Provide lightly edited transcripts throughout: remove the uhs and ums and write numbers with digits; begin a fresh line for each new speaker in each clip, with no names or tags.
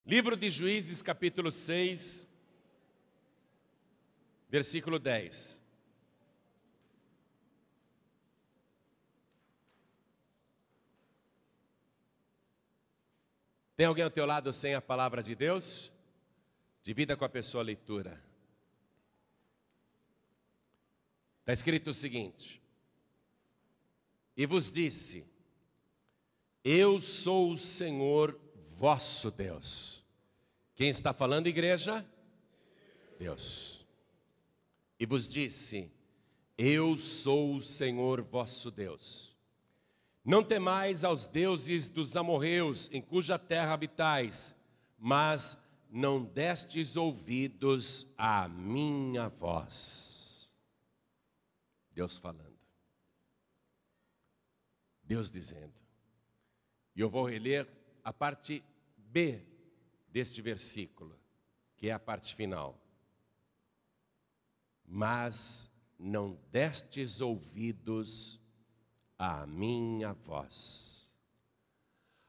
Livro de Juízes, capítulo 6, versículo 10. Tem alguém ao teu lado sem a palavra de Deus? Divida com a pessoa a leitura. Está escrito o seguinte: e vos disse, eu sou o Senhor vosso Deus. Quem está falando, igreja? Deus. E vos disse, eu sou o Senhor vosso Deus. Não temais aos deuses dos amorreus, em cuja terra habitais, mas não destes ouvidos à minha voz. Deus falando. Deus dizendo. E eu vou reler a parte B deste versículo, que é a parte final. Mas não destes ouvidos à minha voz.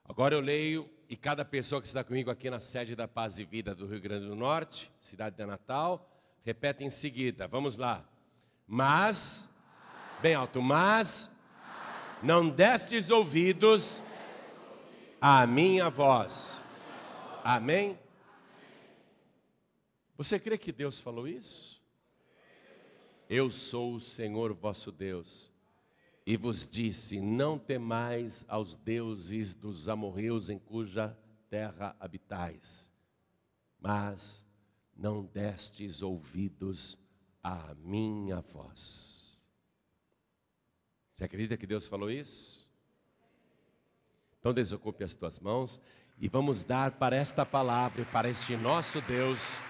Agora eu leio, e cada pessoa que está comigo aqui na sede da Paz e Vida do Rio Grande do Norte, cidade de Natal, repete em seguida. Vamos lá. Mas, bem alto, mas não destes ouvidos à minha voz. Amém? Você crê que Deus falou isso? Eu sou o Senhor vosso Deus. E vos disse, não temais aos deuses dos amorreus em cuja terra habitais, mas não destes ouvidos à minha voz. Você acredita que Deus falou isso? Então desocupe as tuas mãos e vamos dar para esta palavra, para este nosso Deus,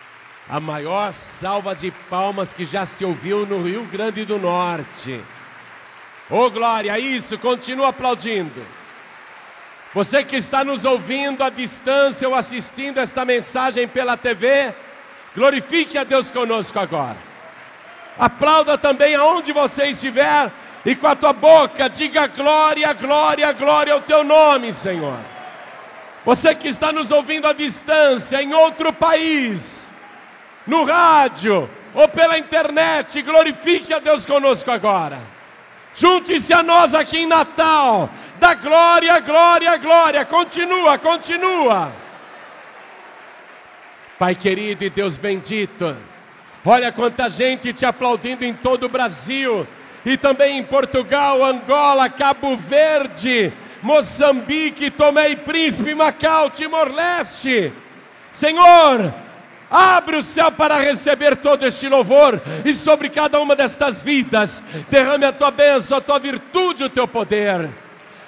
a maior salva de palmas que já se ouviu no Rio Grande do Norte. Oh glória, isso, continua aplaudindo. Você que está nos ouvindo à distância ou assistindo esta mensagem pela TV, glorifique a Deus conosco agora. Aplauda também aonde você estiver e com a tua boca diga glória, glória, glória ao teu nome, Senhor. Você que está nos ouvindo à distância, em outro país, no rádio ou pela internet, glorifique a Deus conosco agora. Junte-se a nós aqui em Natal. Dá glória, glória, glória. Continua, continua. Pai querido e Deus bendito, olha quanta gente te aplaudindo em todo o Brasil. E também em Portugal, Angola, Cabo Verde, Moçambique, Tomé e Príncipe, Macau, Timor-Leste. Senhor, abre o céu para receber todo este louvor e sobre cada uma destas vidas derrame a tua bênção, a tua virtude, o teu poder.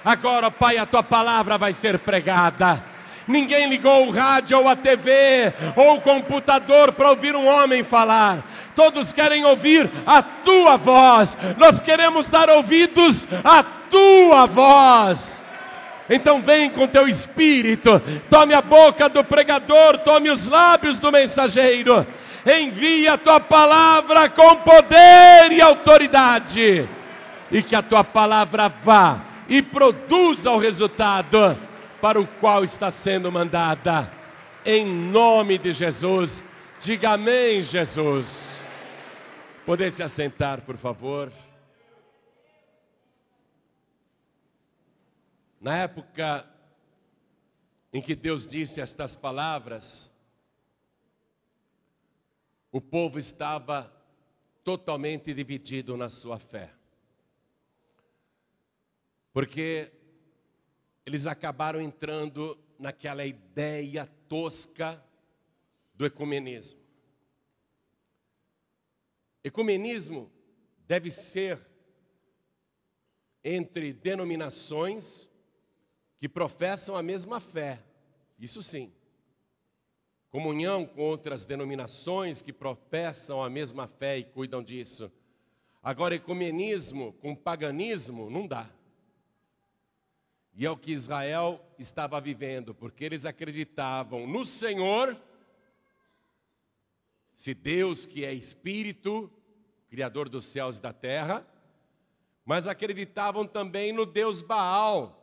Agora, Pai, a tua palavra vai ser pregada. Ninguém ligou o rádio ou a TV ou o computador para ouvir um homem falar. Todos querem ouvir a tua voz. Nós queremos dar ouvidos à tua voz. Então vem com teu espírito, tome a boca do pregador, tome os lábios do mensageiro, envia a tua palavra com poder e autoridade, e que a tua palavra vá e produza o resultado para o qual está sendo mandada, em nome de Jesus. Diga amém, Jesus. Poder se assentar, por favor. Na época em que Deus disse estas palavras, o povo estava totalmente dividido na sua fé. Porque eles acabaram entrando naquela ideia tosca do ecumenismo. Ecumenismo deve ser entre denominações que professam a mesma fé, isso sim. Comunhão com outras denominações que professam a mesma fé e cuidam disso. Agora, ecumenismo com paganismo não dá. E é o que Israel estava vivendo, porque eles acreditavam no Senhor, se Deus que é Espírito, Criador dos céus e da terra, mas acreditavam também no Deus Baal,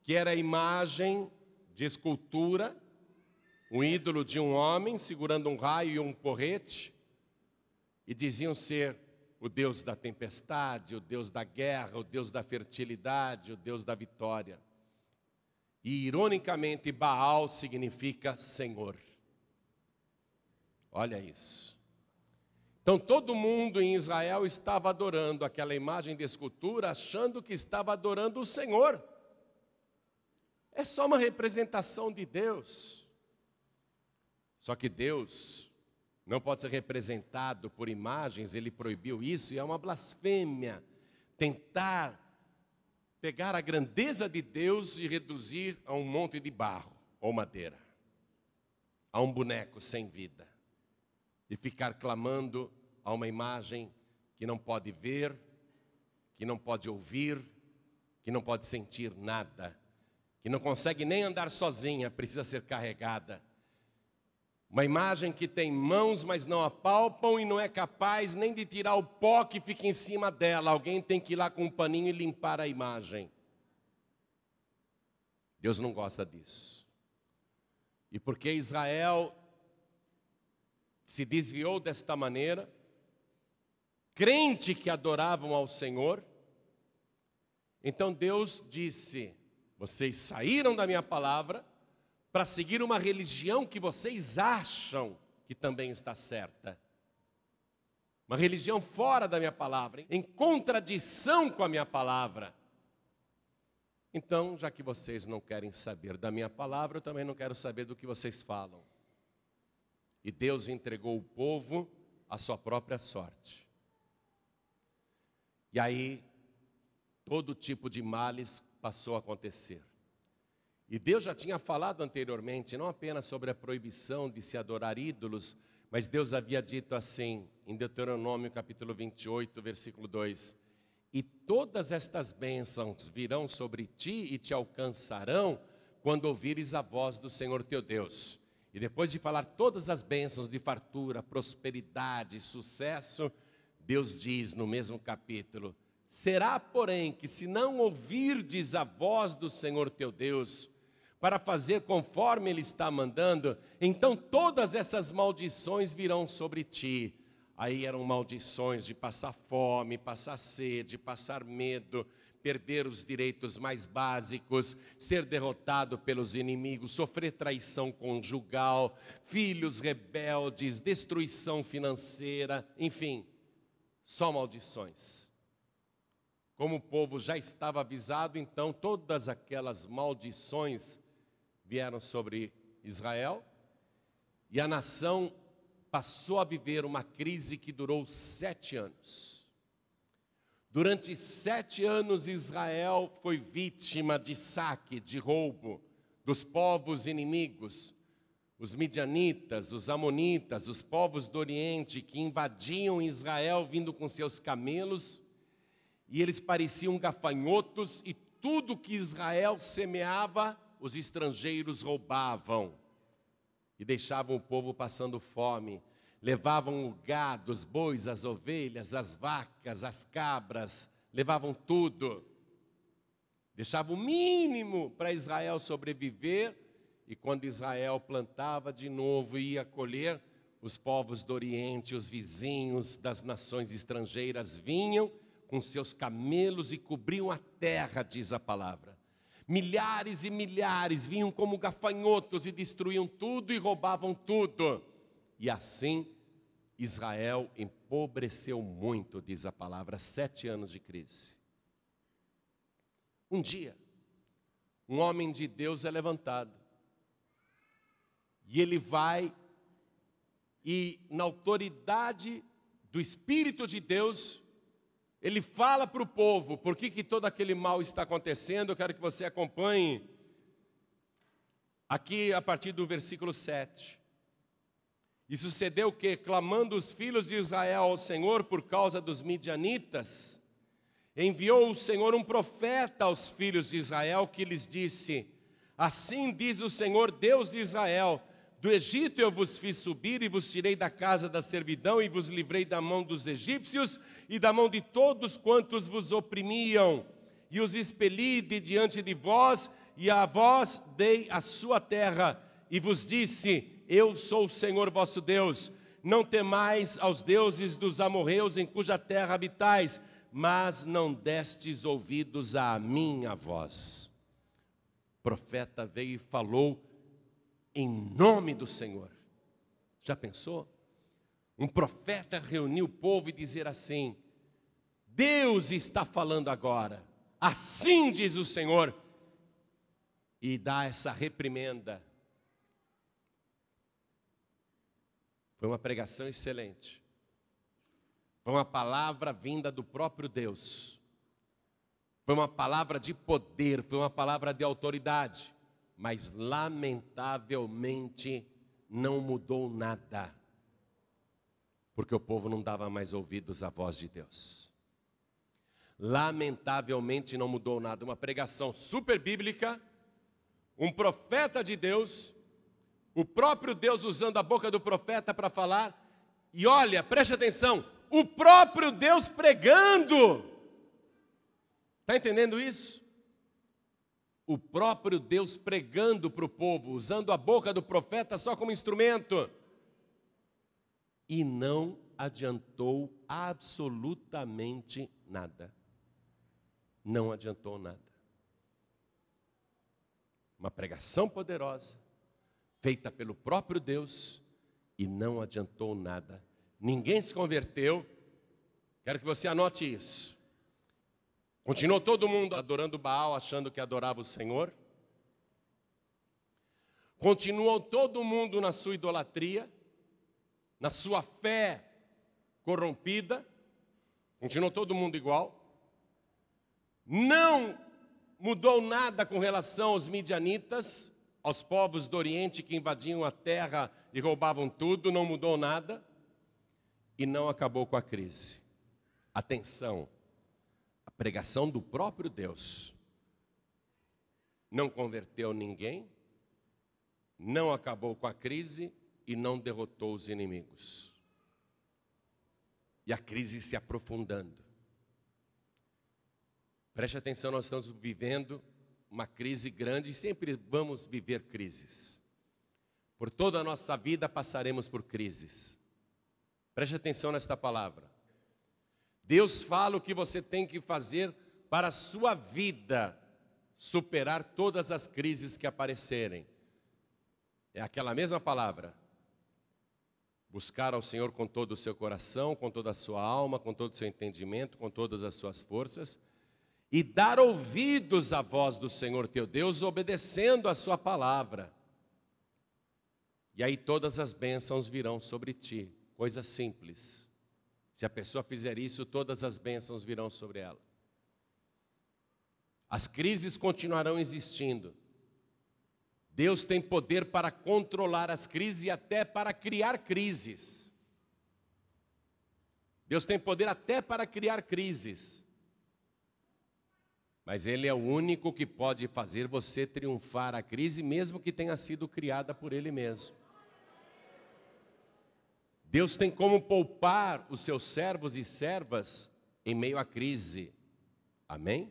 que era a imagem de escultura, um ídolo de um homem segurando um raio e um porrete, e diziam ser o Deus da tempestade, o Deus da guerra, o Deus da fertilidade, o Deus da vitória. E, ironicamente, Baal significa Senhor. Olha isso. Então, todo mundo em Israel estava adorando aquela imagem de escultura, achando que estava adorando o Senhor. É só uma representação de Deus. Só que Deus não pode ser representado por imagens, Ele proibiu isso, e é uma blasfêmia tentar pegar a grandeza de Deus e reduzir a um monte de barro ou madeira, a um boneco sem vida, e ficar clamando a uma imagem que não pode ver, que não pode ouvir, que não pode sentir nada, que não consegue nem andar sozinha, precisa ser carregada. Uma imagem que tem mãos, mas não apalpam, e não é capaz nem de tirar o pó que fica em cima dela. Alguém tem que ir lá com um paninho e limpar a imagem. Deus não gosta disso. E porque Israel se desviou desta maneira, crente que adoravam ao Senhor, então Deus disse: vocês saíram da minha palavra para seguir uma religião que vocês acham que também está certa. Uma religião fora da minha palavra, em contradição com a minha palavra. Então, já que vocês não querem saber da minha palavra, eu também não quero saber do que vocês falam. E Deus entregou o povo à sua própria sorte. E aí, todo tipo de males passou a acontecer. E Deus já tinha falado anteriormente, não apenas sobre a proibição de se adorar ídolos, mas Deus havia dito assim, em Deuteronômio capítulo 28, versículo 2: e todas estas bênçãos virão sobre ti e te alcançarão quando ouvires a voz do Senhor teu Deus. E depois de falar todas as bênçãos de fartura, prosperidade, sucesso, Deus diz no mesmo capítulo: será, porém, que se não ouvirdes a voz do Senhor teu Deus, para fazer conforme Ele está mandando, então todas essas maldições virão sobre ti. Aí eram maldições de passar fome, passar sede, passar medo, perder os direitos mais básicos, ser derrotado pelos inimigos, sofrer traição conjugal, filhos rebeldes, destruição financeira, enfim, só maldições. Como o povo já estava avisado, então todas aquelas maldições vieram sobre Israel, e a nação passou a viver uma crise que durou 7 anos. Durante 7 anos Israel foi vítima de saque, de roubo dos povos inimigos, os midianitas, os amonitas, os povos do Oriente que invadiam Israel vindo com seus camelos, e eles pareciam gafanhotos, e tudo que Israel semeava, os estrangeiros roubavam e deixavam o povo passando fome. Levavam o gado, os bois, as ovelhas, as vacas, as cabras, levavam tudo. Deixavam o mínimo para Israel sobreviver, e quando Israel plantava de novo e ia colher, os povos do Oriente, os vizinhos das nações estrangeiras vinham com seus camelos e cobriam a terra, diz a palavra. Milhares e milhares vinham como gafanhotos e destruíam tudo e roubavam tudo. E assim Israel empobreceu muito, diz a palavra, 7 anos de crise. Um dia, um homem de Deus é levantado. E ele vai e, na autoridade do Espírito de Deus, ele fala para o povo por que todo aquele mal está acontecendo. Eu quero que você acompanhe aqui a partir do versículo 7. E sucedeu que, clamando os filhos de Israel ao Senhor por causa dos midianitas, enviou o Senhor um profeta aos filhos de Israel que lhes disse: assim diz o Senhor Deus de Israel, do Egito eu vos fiz subir e vos tirei da casa da servidão e vos livrei da mão dos egípcios e da mão de todos quantos vos oprimiam, e os expeli de diante de vós, e a vós dei a sua terra, e vos disse: eu sou o Senhor vosso Deus. Não temais aos deuses dos amorreus em cuja terra habitais, mas não destes ouvidos à minha voz. O profeta veio e falou em nome do Senhor. Já pensou? Um profeta reunir o povo e dizer assim: Deus está falando agora, assim diz o Senhor, e dá essa reprimenda. Foi uma pregação excelente. Foi uma palavra vinda do próprio Deus. Foi uma palavra de poder, foi uma palavra de autoridade. Mas lamentavelmente não mudou nada. Porque o povo não dava mais ouvidos à voz de Deus. Lamentavelmente não mudou nada. Uma pregação super bíblica, um profeta de Deus, o próprio Deus usando a boca do profeta para falar. E olha, preste atenção, o próprio Deus pregando. Está entendendo isso? O próprio Deus pregando para o povo, usando a boca do profeta só como instrumento. E não adiantou absolutamente nada. Não adiantou nada. Uma pregação poderosa, feita pelo próprio Deus, e não adiantou nada. Ninguém se converteu. Quero que você anote isso. Continuou todo mundo adorando Baal, achando que adorava o Senhor. Continuou todo mundo na sua idolatria, na sua fé corrompida. Continuou todo mundo igual. Não mudou nada com relação aos midianitas, aos povos do Oriente que invadiam a terra e roubavam tudo. Não mudou nada. E não acabou com a crise. Atenção, a pregação do próprio Deus não converteu ninguém, não acabou com a crise e não derrotou os inimigos. E a crise se aprofundando. Preste atenção, nós estamos vivendo uma crise grande e sempre vamos viver crises. Por toda a nossa vida passaremos por crises. Preste atenção nesta palavra. Deus fala o que você tem que fazer para a sua vida superar todas as crises que aparecerem. É aquela mesma palavra. Buscar ao Senhor com todo o seu coração, com toda a sua alma, com todo o seu entendimento, com todas as suas forças, e dar ouvidos à voz do Senhor teu Deus, obedecendo a sua palavra. E aí todas as bênçãos virão sobre ti. Coisa simples. Se a pessoa fizer isso, todas as bênçãos virão sobre ela. As crises continuarão existindo. Deus tem poder para controlar as crises e até para criar crises. Deus tem poder até para criar crises. Mas Ele é o único que pode fazer você triunfar a crise, mesmo que tenha sido criada por Ele mesmo. Deus tem como poupar os seus servos e servas em meio à crise. Amém?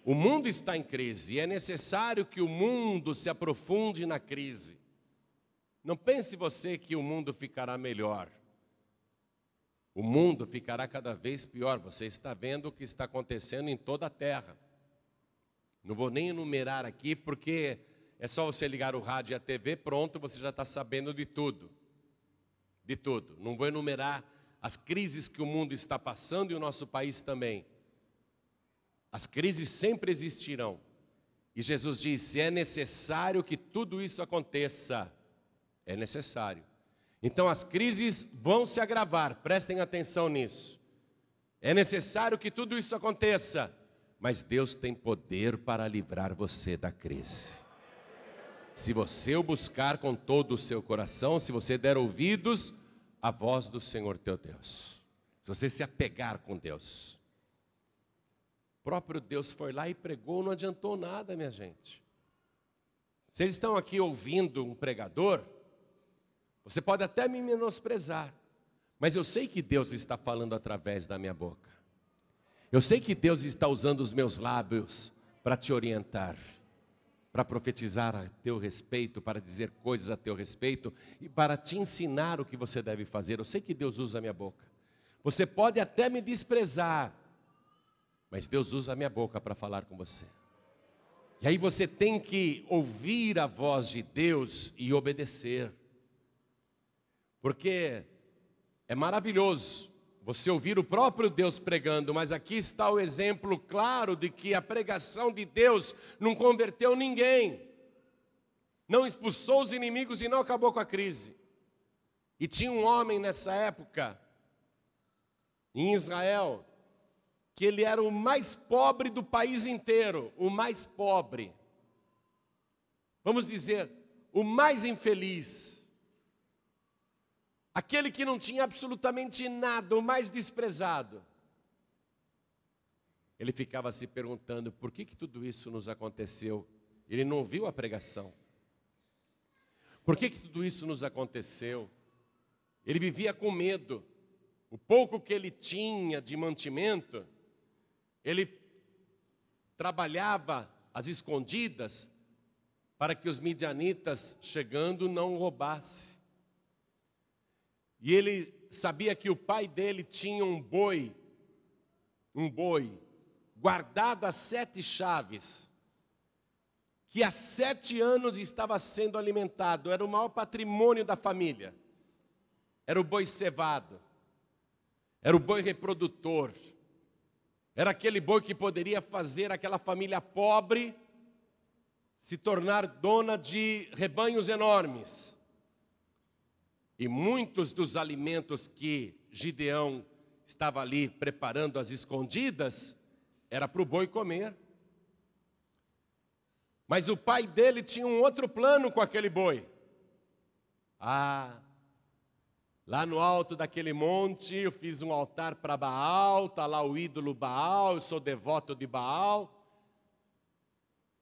O mundo está em crise e é necessário que o mundo se aprofunde na crise. Não pense você que o mundo ficará melhor. O mundo ficará cada vez pior. Você está vendo o que está acontecendo em toda a terra. Não vou nem enumerar aqui, porque é só você ligar o rádio e a TV, pronto, você já está sabendo de tudo. De tudo. Não vou enumerar as crises que o mundo está passando e o nosso país também. As crises sempre existirão. E Jesus disse: é necessário que tudo isso aconteça. É necessário. Então as crises vão se agravar, prestem atenção nisso. É necessário que tudo isso aconteça. Mas Deus tem poder para livrar você da crise. Se você o buscar com todo o seu coração, se você der ouvidos à voz do Senhor teu Deus, se você se apegar com Deus. O próprio Deus foi lá e pregou, não adiantou nada, minha gente. Vocês estão aqui ouvindo um pregador, você pode até me menosprezar, mas eu sei que Deus está falando através da minha boca. Eu sei que Deus está usando os meus lábios para te orientar. para profetizar a teu respeito, para dizer coisas a teu respeito e para te ensinar o que você deve fazer. Eu sei que Deus usa a minha boca. Você pode até me desprezar, mas Deus usa a minha boca para falar com você. E aí você tem que ouvir a voz de Deus e obedecer. Porque é maravilhoso você ouvir o próprio Deus pregando, mas aqui está o exemplo claro de que a pregação de Deus não converteu ninguém, não expulsou os inimigos e não acabou com a crise. E tinha um homem nessa época, em Israel, que ele era o mais pobre do país inteiro, o mais pobre. Vamos dizer, o mais infeliz. Aquele que não tinha absolutamente nada, o mais desprezado. Ele ficava se perguntando, por que tudo isso nos aconteceu? Ele não ouviu a pregação. Por que tudo isso nos aconteceu? Ele vivia com medo. O pouco que ele tinha de mantimento, ele trabalhava às escondidas para que os midianitas chegando não roubassem. E ele sabia que o pai dele tinha um boi guardado a 7 chaves, que há 7 anos estava sendo alimentado, era o maior patrimônio da família. Era o boi cevado, era o boi reprodutor, era aquele boi que poderia fazer aquela família pobre se tornar dona de rebanhos enormes. E muitos dos alimentos que Gideão estava ali preparando às escondidas, era para o boi comer. Mas o pai dele tinha um outro plano com aquele boi. Lá no alto daquele monte eu fiz um altar para Baal, está lá o ídolo Baal, eu sou devoto de Baal.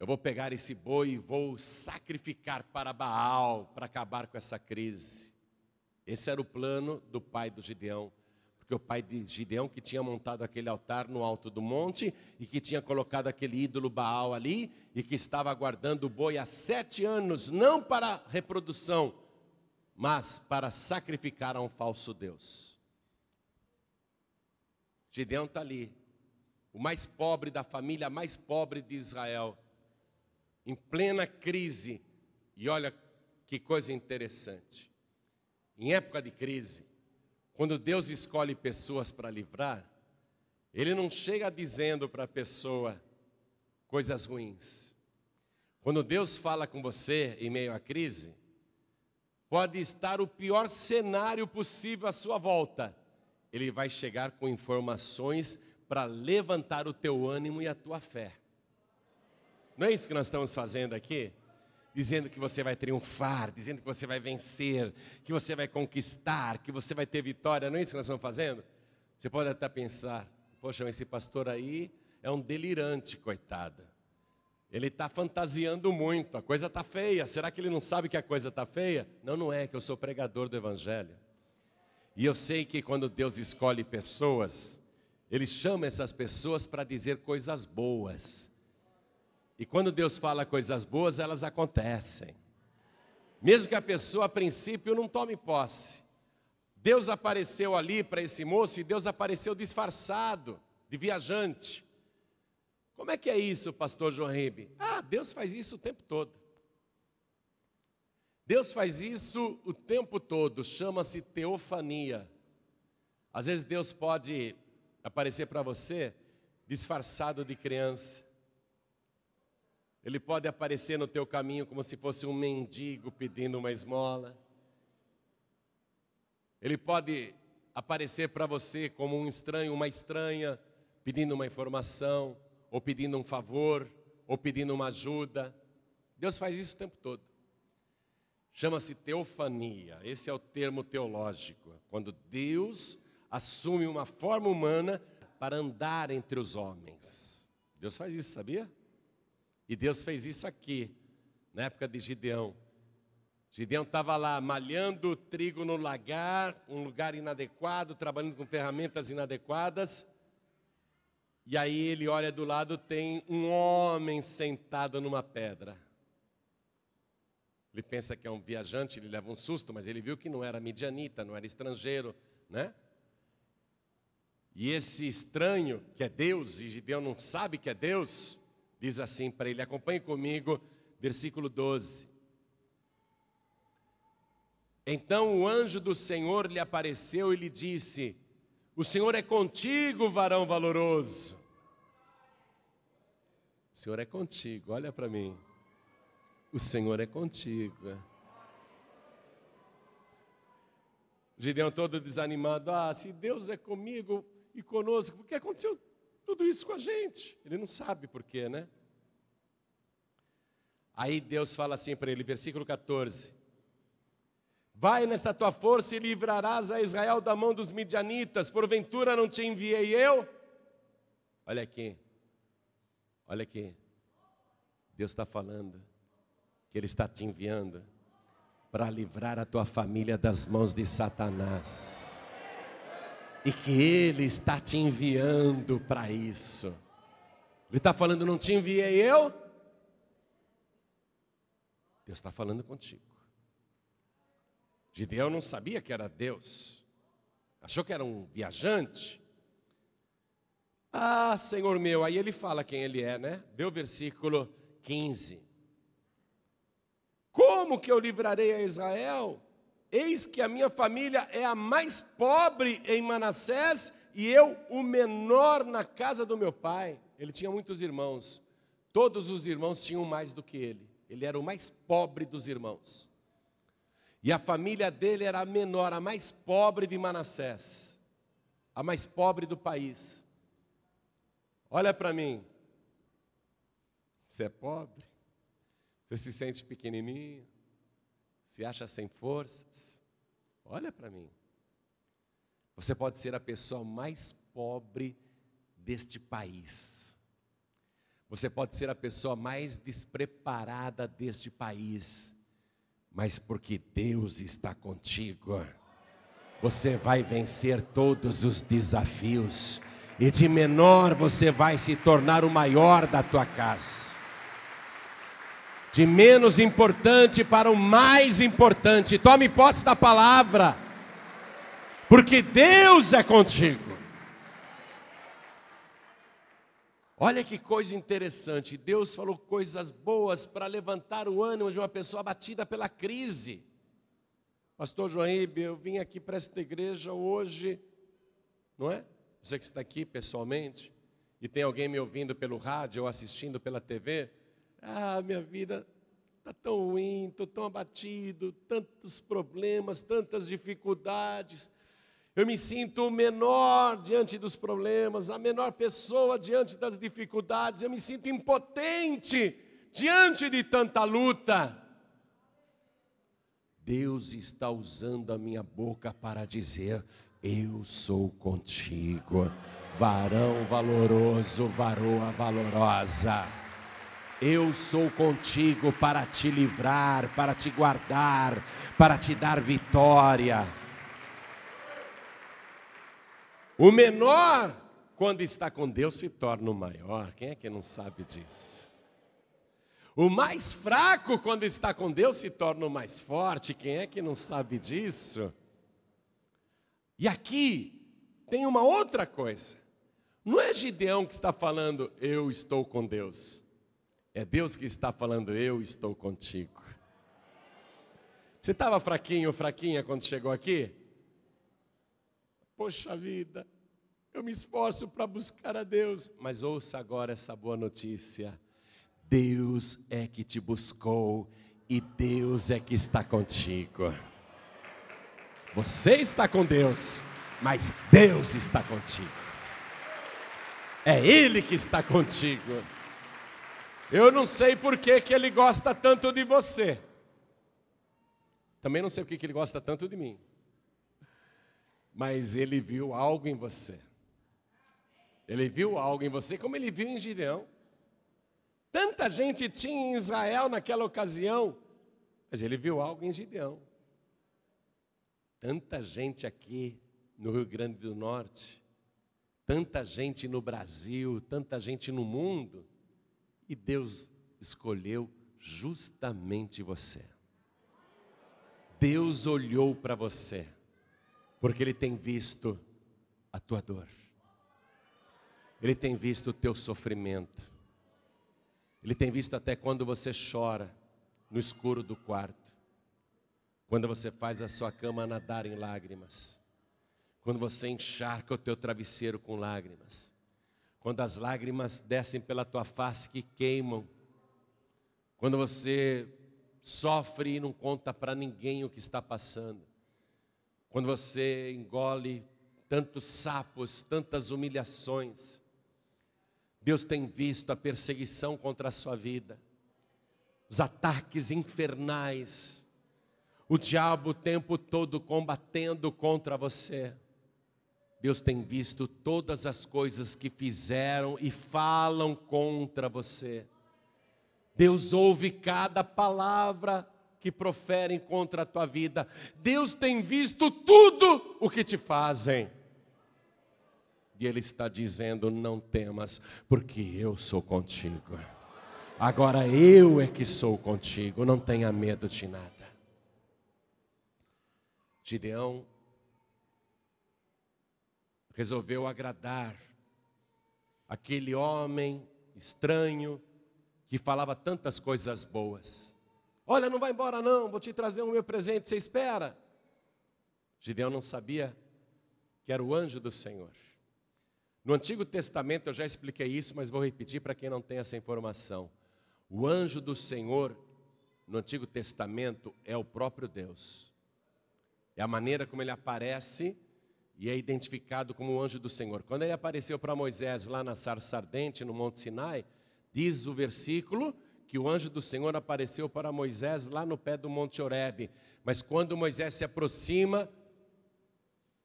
Eu vou pegar esse boi e vou sacrificar para Baal, para acabar com essa crise. Esse era o plano do pai do Gideão, porque o pai de Gideão que tinha montado aquele altar no alto do monte e que tinha colocado aquele ídolo Baal ali e que estava guardando o boi há 7 anos, não para reprodução, mas para sacrificar a um falso Deus. Gideão está ali, o mais pobre da família, mais pobre de Israel, em plena crise, e olha que coisa interessante. Em época de crise, quando Deus escolhe pessoas para livrar, Ele não chega dizendo para a pessoa coisas ruins. Quando Deus fala com você em meio à crise, pode estar o pior cenário possível à sua volta. Ele vai chegar com informações para levantar o teu ânimo e a tua fé. Não é isso que nós estamos fazendo aqui? Dizendo que você vai triunfar, dizendo que você vai vencer, que você vai conquistar, que você vai ter vitória. Não é isso que nós estamos fazendo? Você pode até pensar, poxa, esse pastor aí é um delirante, coitado. Ele está fantasiando muito, a coisa está feia. Será que ele não sabe que a coisa está feia? Não, não é, que eu sou pregador do Evangelho. E eu sei que quando Deus escolhe pessoas, Ele chama essas pessoas para dizer coisas boas. E quando Deus fala coisas boas, elas acontecem. Mesmo que a pessoa, a princípio, não tome posse. Deus apareceu ali para esse moço e Deus apareceu disfarçado, de viajante. Como é que é isso, pastor João Ribe? Deus faz isso o tempo todo. Deus faz isso o tempo todo, chama-se teofania. Às vezes Deus pode aparecer para você disfarçado de criança. Ele pode aparecer no teu caminho como se fosse um mendigo pedindo uma esmola. Ele pode aparecer para você como um estranho, uma estranha, pedindo uma informação, ou pedindo um favor, ou pedindo uma ajuda. Deus faz isso o tempo todo. Chama-se teofania, esse é o termo teológico. Quando Deus assume uma forma humana para andar entre os homens. Deus faz isso, sabia? E Deus fez isso aqui, na época de Gideão. Gideão estava lá malhando trigo no lagar, um lugar inadequado, trabalhando com ferramentas inadequadas. E aí ele olha do lado, tem um homem sentado numa pedra. Ele pensa que é um viajante, ele leva um susto, mas ele viu que não era midianita, não era estrangeiro, né? E esse estranho, que é Deus, e Gideão não sabe que é Deus, diz assim para ele, acompanhe comigo, versículo 12. Então o anjo do Senhor lhe apareceu e lhe disse, o Senhor é contigo, varão valoroso. O Senhor é contigo, olha para mim. O Senhor é contigo. Gideão todo desanimado, se Deus é comigo e conosco, por que aconteceu tudo isso com a gente? Ele não sabe por quê, né? Aí Deus fala assim para ele, versículo 14. Vai nesta tua força e livrarás a Israel da mão dos midianitas, porventura não te enviei eu? Olha aqui, olha aqui, Deus está falando que Ele está te enviando para livrar a tua família das mãos de Satanás. E que Ele está te enviando para isso. Ele está falando, não te enviei eu? Deus está falando contigo. Gideão não sabia que era Deus. Achou que era um viajante. Senhor meu, aí ele fala quem ele é, né? Vê o versículo 15. Como que eu livrarei a Israel? Eis que a minha família é a mais pobre em Manassés e eu o menor na casa do meu pai. Ele tinha muitos irmãos. Todos os irmãos tinham mais do que ele. Ele era o mais pobre dos irmãos. E a família dele era a menor, a mais pobre de Manassés. A mais pobre do país. Olha para mim. Você é pobre? Você se sente pequenininho? Se acha sem forças? Olha para mim. Você pode ser a pessoa mais pobre deste país. Você pode ser a pessoa mais despreparada deste país. Mas porque Deus está contigo, você vai vencer todos os desafios. E de menor você vai se tornar o maior da tua casa. De menos importante para o mais importante. Tome posse da palavra. Porque Deus é contigo. Olha que coisa interessante. Deus falou coisas boas para levantar o ânimo de uma pessoa abatida pela crise. Pastor Joaíbe, eu vim aqui para esta igreja hoje, não é? Você que está aqui pessoalmente, e tem alguém me ouvindo pelo rádio ou assistindo pela TV, minha vida está tão ruim, estou tão abatido, tantos problemas, tantas dificuldades, eu me sinto o menor diante dos problemas, a menor pessoa diante das dificuldades, eu me sinto impotente diante de tanta luta. Deus está usando a minha boca para dizer, eu sou contigo, varão valoroso, varoa valorosa. Eu sou contigo para te livrar, para te guardar, para te dar vitória. O menor, quando está com Deus, se torna o maior. Quem é que não sabe disso? O mais fraco, quando está com Deus, se torna o mais forte. Quem é que não sabe disso? E aqui tem uma outra coisa. Não é Gideão que está falando, eu estou com Deus. É Deus que está falando, eu estou contigo. Você estava fraquinho ou fraquinha quando chegou aqui? Poxa vida, eu me esforço para buscar a Deus. Mas ouça agora essa boa notícia. Deus é que te buscou e Deus é que está contigo. Você está com Deus, mas Deus está contigo. É Ele que está contigo. Eu não sei por que Ele gosta tanto de você. Também não sei por que Ele gosta tanto de mim. Mas Ele viu algo em você. Ele viu algo em você, como Ele viu em Gideão. Tanta gente tinha em Israel naquela ocasião, mas Ele viu algo em Gideão. Tanta gente aqui no Rio Grande do Norte, tanta gente no Brasil, tanta gente no mundo, e Deus escolheu justamente você. Deus olhou para você, porque Ele tem visto a tua dor. Ele tem visto o teu sofrimento. Ele tem visto até quando você chora no escuro do quarto. Quando você faz a sua cama nadar em lágrimas. Quando você encharca o teu travesseiro com lágrimas. Quando as lágrimas descem pela tua face que queimam. Quando você sofre e não conta para ninguém o que está passando. Quando você engole tantos sapos, tantas humilhações. Deus tem visto a perseguição contra a sua vida. Os ataques infernais. O diabo o tempo todo combatendo contra você. Deus tem visto todas as coisas que fizeram e falam contra você. Deus ouve cada palavra que proferem contra a tua vida. Deus tem visto tudo o que te fazem. E Ele está dizendo, não temas, porque eu sou contigo. Agora eu é que sou contigo, não tenha medo de nada. Gideão resolveu agradar aquele homem estranho que falava tantas coisas boas. Olha, não vai embora não, vou te trazer o meu presente, você espera? Gideão não sabia que era o anjo do Senhor. No Antigo Testamento eu já expliquei isso, mas vou repetir para quem não tem essa informação. O anjo do Senhor, no Antigo Testamento, é o próprio Deus. É a maneira como ele aparece e é identificado como o anjo do Senhor. Quando ele apareceu para Moisés lá na sarça ardente, no Monte Sinai, diz o versículo que o anjo do Senhor apareceu para Moisés lá no pé do Monte Horebe. Mas quando Moisés se aproxima,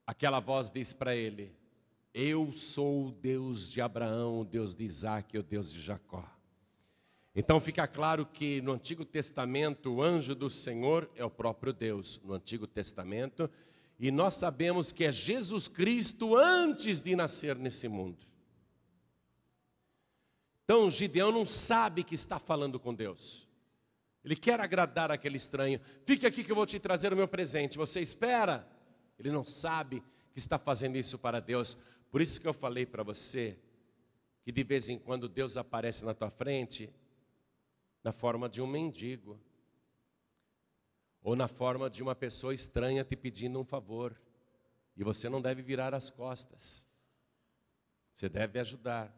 aquela voz diz para ele, eu sou o Deus de Abraão, o Deus de Isaac e o Deus de Jacó. Então fica claro que no Antigo Testamento o anjo do Senhor é o próprio Deus, no Antigo Testamento, e nós sabemos que é Jesus Cristo antes de nascer nesse mundo. Então Gideão não sabe que está falando com Deus. Ele quer agradar aquele estranho. Fique aqui que eu vou te trazer o meu presente. Você espera? Ele não sabe que está fazendo isso para Deus. Por isso que eu falei para você que de vez em quando Deus aparece na tua frente na forma de um mendigo ou na forma de uma pessoa estranha te pedindo um favor. E você não deve virar as costas. Você deve ajudar.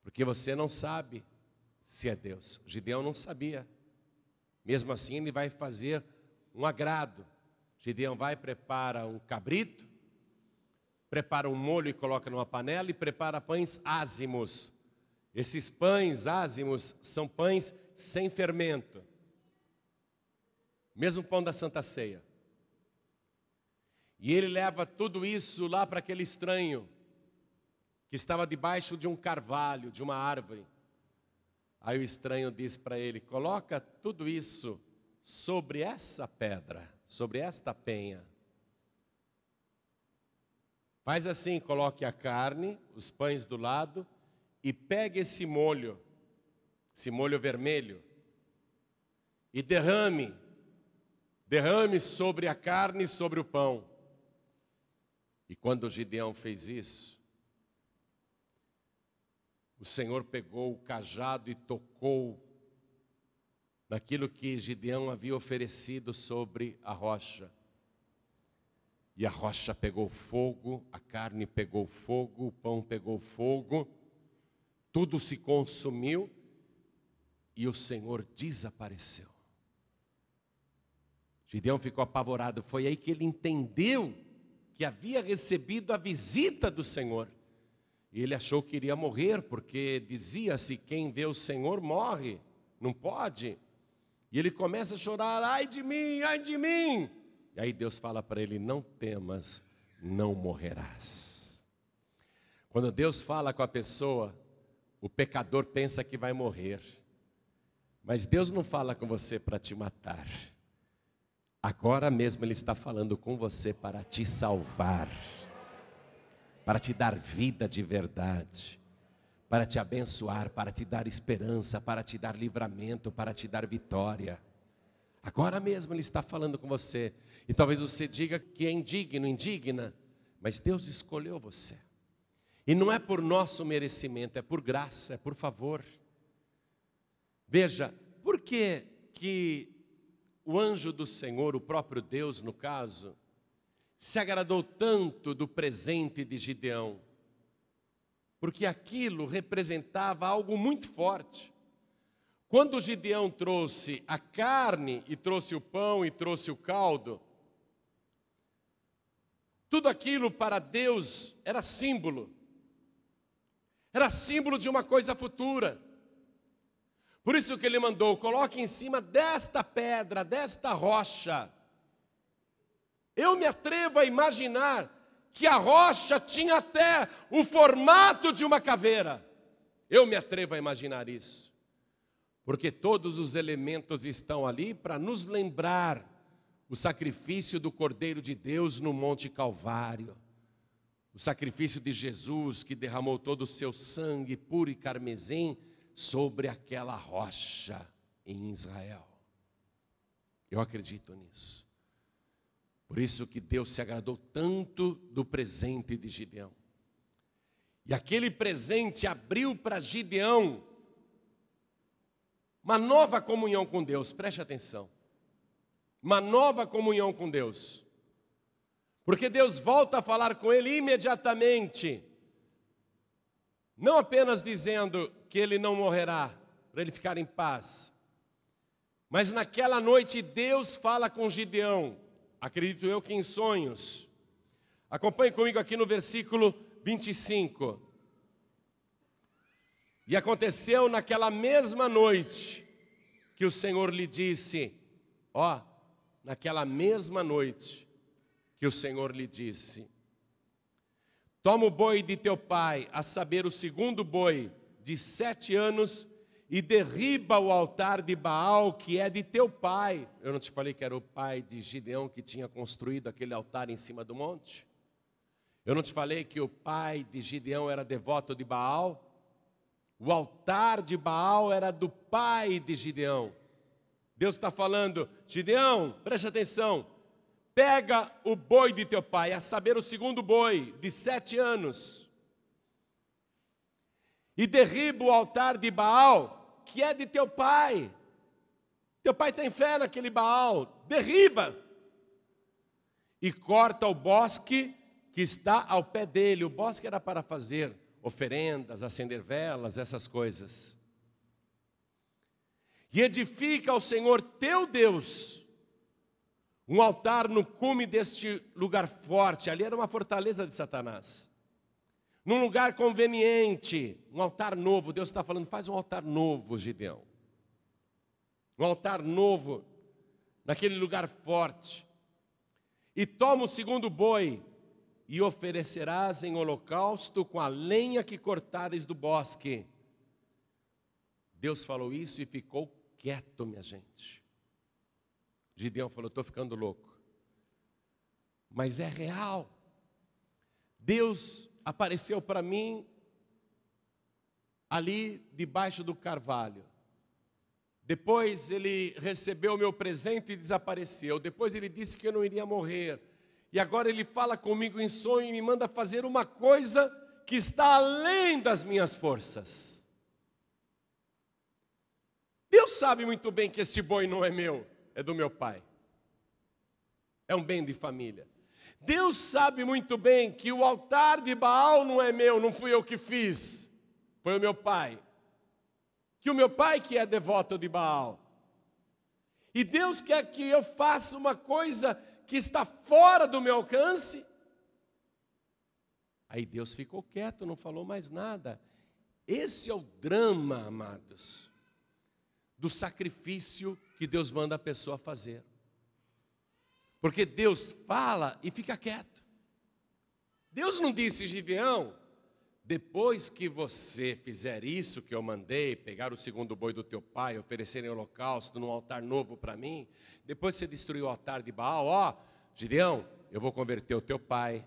Porque você não sabe se é Deus. Gideão não sabia. Mesmo assim ele vai fazer um agrado. Gideão vai, prepara um cabrito, prepara um molho e coloca numa panela e prepara pães ázimos. Esses pães ázimos são pães sem fermento. Mesmo pão da Santa Ceia. E ele leva tudo isso lá para aquele estranho que estava debaixo de um carvalho, de uma árvore. Aí o estranho diz para ele, coloca tudo isso sobre essa pedra, sobre esta penha. Faz assim, coloque a carne, os pães do lado, e pegue esse molho vermelho, e derrame sobre a carne e sobre o pão. E quando Gideão fez isso, o Senhor pegou o cajado e tocou naquilo que Gideão havia oferecido sobre a rocha. E a rocha pegou fogo, a carne pegou fogo, o pão pegou fogo, tudo se consumiu e o Senhor desapareceu. Gideão ficou apavorado, foi aí que ele entendeu que havia recebido a visita do Senhor. E ele achou que iria morrer, porque dizia-se, quem vê o Senhor morre, não pode. E ele começa a chorar, ai de mim, ai de mim. E aí Deus fala para ele, não temas, não morrerás. Quando Deus fala com a pessoa, o pecador pensa que vai morrer. Mas Deus não fala com você para te matar. Agora mesmo Ele está falando com você para te salvar, para te dar vida de verdade, para te abençoar, para te dar esperança, para te dar livramento, para te dar vitória. Agora mesmo Ele está falando com você. E talvez você diga que é indigno, indigna, mas Deus escolheu você. E não é por nosso merecimento, é por graça, é por favor. Veja, por que o anjo do Senhor, o próprio Deus no caso, se agradou tanto do presente de Gideão? Porque aquilo representava algo muito forte. Quando Gideão trouxe a carne, e trouxe o pão, e trouxe o caldo, tudo aquilo para Deus era símbolo de uma coisa futura. Por isso que Ele mandou: coloque em cima desta pedra, desta rocha. Eu me atrevo a imaginar que a rocha tinha até o formato de uma caveira. Eu me atrevo a imaginar isso. Porque todos os elementos estão ali para nos lembrar o sacrifício do Cordeiro de Deus no Monte Calvário. O sacrifício de Jesus que derramou todo o seu sangue puro e carmesim sobre aquela rocha em Israel. Eu acredito nisso. Por isso que Deus se agradou tanto do presente de Gideão. E aquele presente abriu para Gideão uma nova comunhão com Deus. Preste atenção. Uma nova comunhão com Deus. Porque Deus volta a falar com ele imediatamente. Não apenas dizendo que ele não morrerá, para ele ficar em paz. Mas naquela noite Deus fala com Gideão, acredito eu que em sonhos. Acompanhe comigo aqui no versículo 25. E aconteceu naquela mesma noite que o Senhor lhe disse, naquela mesma noite que o Senhor lhe disse: toma o boi de teu pai, a saber, o segundo boi de 7 anos, e derriba o altar de Baal, que é de teu pai. Eu não te falei que era o pai de Gideão que tinha construído aquele altar em cima do monte? Eu não te falei que o pai de Gideão era devoto de Baal? O altar de Baal era do pai de Gideão. Deus está falando: Gideão, preste atenção, pega o boi de teu pai, a saber, o segundo boi de 7 anos, e derriba o altar de Baal, que é de teu pai. Teu pai tem fé naquele Baal, derriba. E corta o bosque que está ao pé dele. O bosque era para fazer oferendas, acender velas, essas coisas. E edifica ao Senhor teu Deus um altar no cume deste lugar forte. Ali era uma fortaleza de Satanás. Num lugar conveniente, um altar novo. Deus está falando: faz um altar novo, Gideão. Um altar novo, naquele lugar forte. E toma o segundo boi, e oferecerás em holocausto com a lenha que cortares do bosque. Deus falou isso e ficou quieto, minha gente. Gideão falou: estou ficando louco. Mas é real. Deus apareceu para mim ali debaixo do carvalho. Depois ele recebeu o meu presente e desapareceu. Depois ele disse que eu não iria morrer. E agora ele fala comigo em sonho e me manda fazer uma coisa que está além das minhas forças. Deus sabe muito bem que esse boi não é meu, é do meu pai. É um bem de família. Deus sabe muito bem que o altar de Baal não é meu, não fui eu que fiz, foi o meu pai. Que o meu pai que é devoto de Baal. E Deus quer que eu faça uma coisa que está fora do meu alcance. Aí Deus ficou quieto, não falou mais nada. Esse é o drama, amados, do sacrifício que Deus manda a pessoa fazer. Porque Deus fala e fica quieto. Deus não disse: Gideão, depois que você fizer isso que eu mandei, pegar o segundo boi do teu pai, oferecer em holocausto num altar novo para mim, depois você destruir o altar de Baal, Gideão, eu vou converter o teu pai,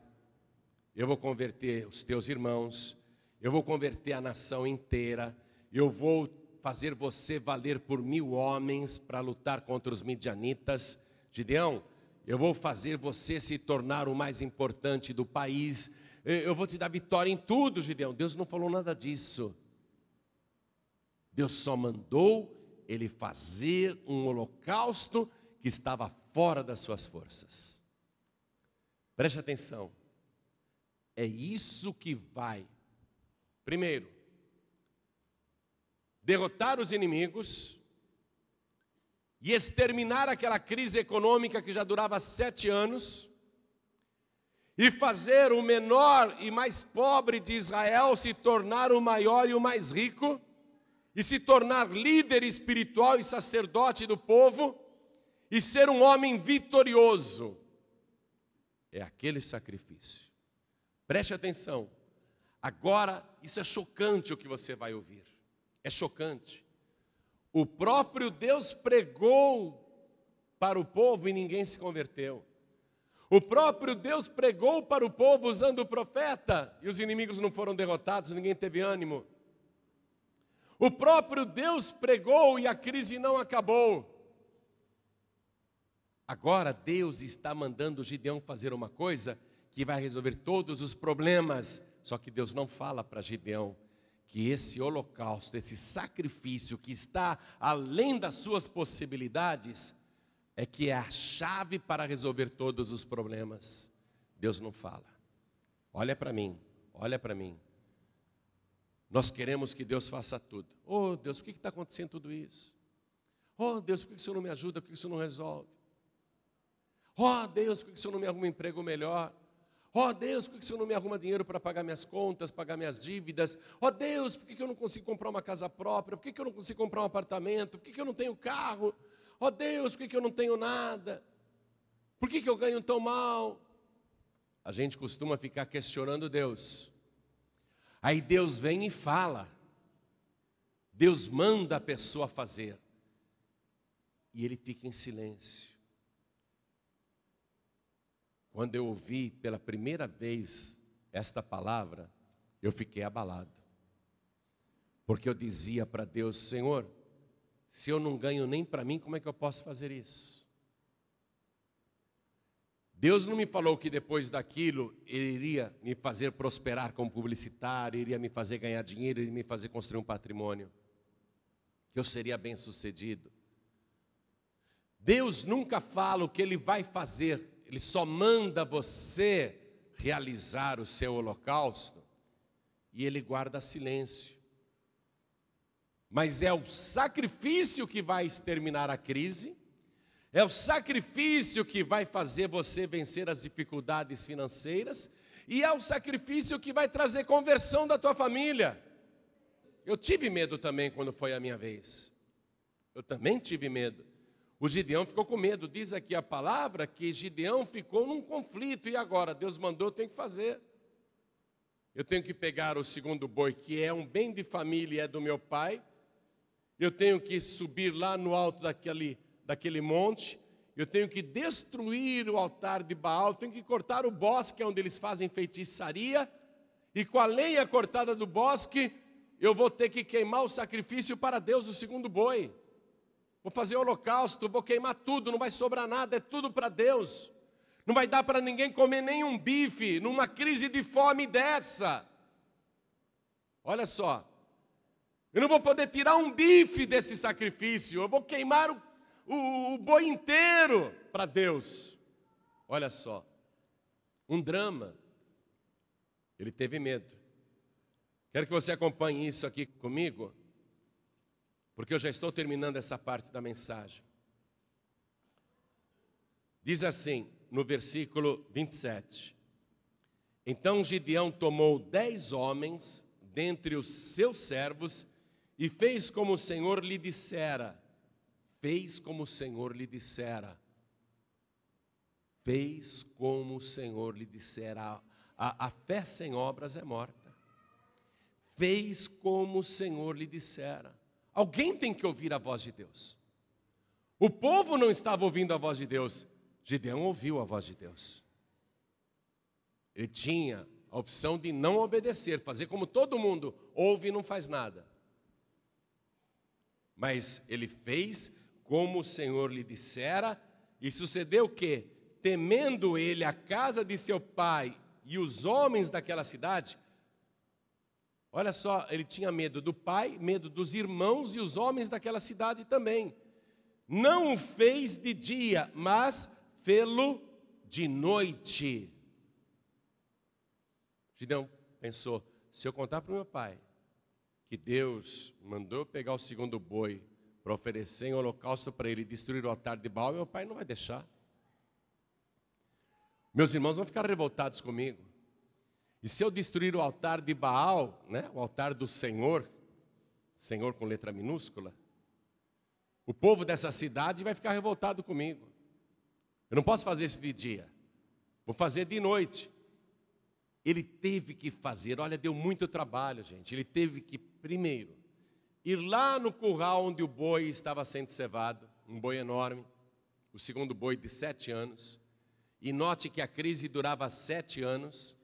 eu vou converter os teus irmãos, eu vou converter a nação inteira, eu vou fazer você valer por 1000 homens para lutar contra os midianitas. Gideão, eu vou fazer você se tornar o mais importante do país. Eu vou te dar vitória em tudo, Gideão. Deus não falou nada disso. Deus só mandou ele fazer um holocausto que estava fora das suas forças. Preste atenção. É isso que vai, primeiro, derrotar os inimigos e exterminar aquela crise econômica que já durava 7 anos, e fazer o menor e mais pobre de Israel se tornar o maior e o mais rico, e se tornar líder espiritual e sacerdote do povo, e ser um homem vitorioso. É aquele sacrifício. Preste atenção. Agora, isso é chocante o que você vai ouvir. É chocante. O próprio Deus pregou para o povo e ninguém se converteu. O próprio Deus pregou para o povo usando o profeta e os inimigos não foram derrotados, ninguém teve ânimo. O próprio Deus pregou e a crise não acabou. Agora Deus está mandando Gideão fazer uma coisa que vai resolver todos os problemas. Só que Deus não fala para Gideão que esse holocausto, esse sacrifício que está além das suas possibilidades, é que é a chave para resolver todos os problemas. Deus não fala. Olha para mim, olha para mim. Nós queremos que Deus faça tudo. Oh Deus, por que está acontecendo tudo isso? Oh Deus, por que o Senhor não me ajuda? Por que o Senhor não resolve? Oh Deus, por que o Senhor não me arruma um emprego melhor? Oh Deus, por que o Senhor não me arruma dinheiro para pagar minhas contas, pagar minhas dívidas? Oh Deus, por que eu não consigo comprar uma casa própria? Por que eu não consigo comprar um apartamento? Por que eu não tenho carro? Oh Deus, por que eu não tenho nada? Por que eu ganho tão mal? A gente costuma ficar questionando Deus. Aí Deus vem e fala. Deus manda a pessoa fazer. E ele fica em silêncio. Quando eu ouvi pela primeira vez esta palavra, eu fiquei abalado. Porque eu dizia para Deus, Senhor, se eu não ganho nem para mim, como é que eu posso fazer isso? Deus não me falou que depois daquilo, Ele iria me fazer prosperar como publicitário, iria me fazer ganhar dinheiro, iria me fazer construir um patrimônio, que eu seria bem sucedido. Deus nunca fala o que Ele vai fazer, Ele só manda você realizar o seu holocausto, e Ele guarda silêncio. Mas é o sacrifício que vai exterminar a crise, é o sacrifício que vai fazer você vencer as dificuldades financeiras, e é o sacrifício que vai trazer conversão da tua família. Eu tive medo também quando foi a minha vez. Eu também tive medo. O Gideão ficou com medo. Diz aqui a palavra que Gideão ficou num conflito. E agora? Deus mandou, eu tenho que fazer. Eu tenho que pegar o segundo boi, que é um bem de família, é do meu pai. Eu tenho que subir lá no alto daquele monte. Eu tenho que destruir o altar de Baal. Eu tenho que cortar o bosque onde eles fazem feitiçaria. E com a lenha cortada do bosque, eu vou ter que queimar o sacrifício para Deus, o segundo boi. Vou fazer holocausto, vou queimar tudo, não vai sobrar nada, é tudo para Deus. Não vai dar para ninguém comer nenhum bife numa crise de fome dessa. Olha só, eu não vou poder tirar um bife desse sacrifício, eu vou queimar o boi inteiro para Deus. Olha só, um drama. Ele teve medo. Quero que você acompanhe isso aqui comigo, porque eu já estou terminando essa parte da mensagem. Diz assim, no versículo 27. Então Gideão tomou 10 homens dentre os seus servos e fez como o Senhor lhe dissera. Fez como o Senhor lhe dissera. Fez como o Senhor lhe dissera. A fé sem obras é morta. Fez como o Senhor lhe dissera. Alguém tem que ouvir a voz de Deus. O povo não estava ouvindo a voz de Deus. Gideão ouviu a voz de Deus. Ele tinha a opção de não obedecer, fazer como todo mundo ouve e não faz nada. Mas ele fez como o Senhor lhe dissera, e sucedeu o quê? Temendo ele a casa de seu pai e os homens daquela cidade, olha só, ele tinha medo do pai, medo dos irmãos e os homens daquela cidade também. Não o fez de dia, mas fê-lo de noite. Gideão pensou, se eu contar para o meu pai que Deus mandou eu pegar o segundo boi para oferecer em holocausto para ele e destruir o altar de Baal, meu pai não vai deixar. Meus irmãos vão ficar revoltados comigo. E se eu destruir o altar de Baal, né, o altar do Senhor, Senhor com letra minúscula, o povo dessa cidade vai ficar revoltado comigo. Eu não posso fazer isso de dia, vou fazer de noite. Ele teve que fazer, olha, deu muito trabalho, gente. Ele teve que, primeiro, ir lá no curral onde o boi estava sendo cevado, um boi enorme, o segundo boi de 7 anos. E note que a crise durava 7 anos.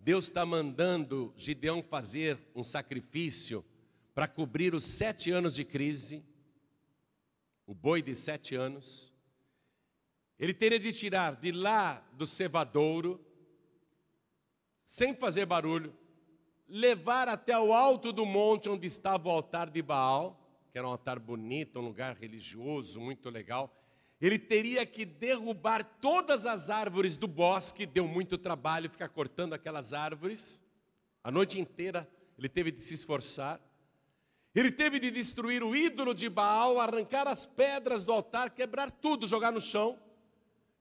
Deus está mandando Gideão fazer um sacrifício para cobrir os 7 anos de crise. O boi de 7 anos. Ele teria de tirar de lá do cevadouro, sem fazer barulho, levar até o alto do monte onde estava o altar de Baal, que era um altar bonito, um lugar religioso, muito legal. Ele teria que derrubar todas as árvores do bosque, deu muito trabalho ficar cortando aquelas árvores. A noite inteira ele teve de se esforçar. Ele teve de destruir o ídolo de Baal, arrancar as pedras do altar, quebrar tudo, jogar no chão.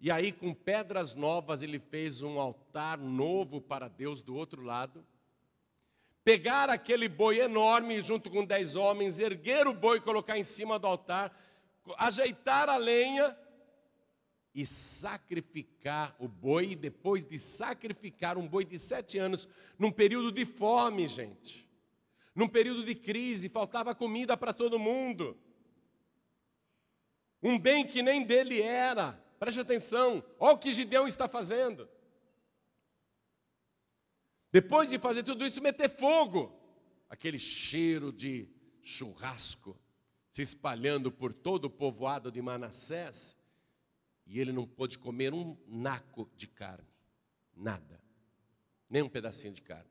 E aí, com pedras novas, ele fez um altar novo para Deus do outro lado. Pegar aquele boi enorme, junto com 10 homens, erguer o boi, colocar em cima do altar, ajeitar a lenha e sacrificar o boi. E depois de sacrificar um boi de 7 anos, num período de fome, gente, num período de crise, faltava comida para todo mundo. Um bem que nem dele era. Preste atenção, olha o que Gideão está fazendo. Depois de fazer tudo isso, meter fogo, aquele cheiro de churrasco se espalhando por todo o povoado de Manassés, e ele não pôde comer um naco de carne, nada, nem um pedacinho de carne.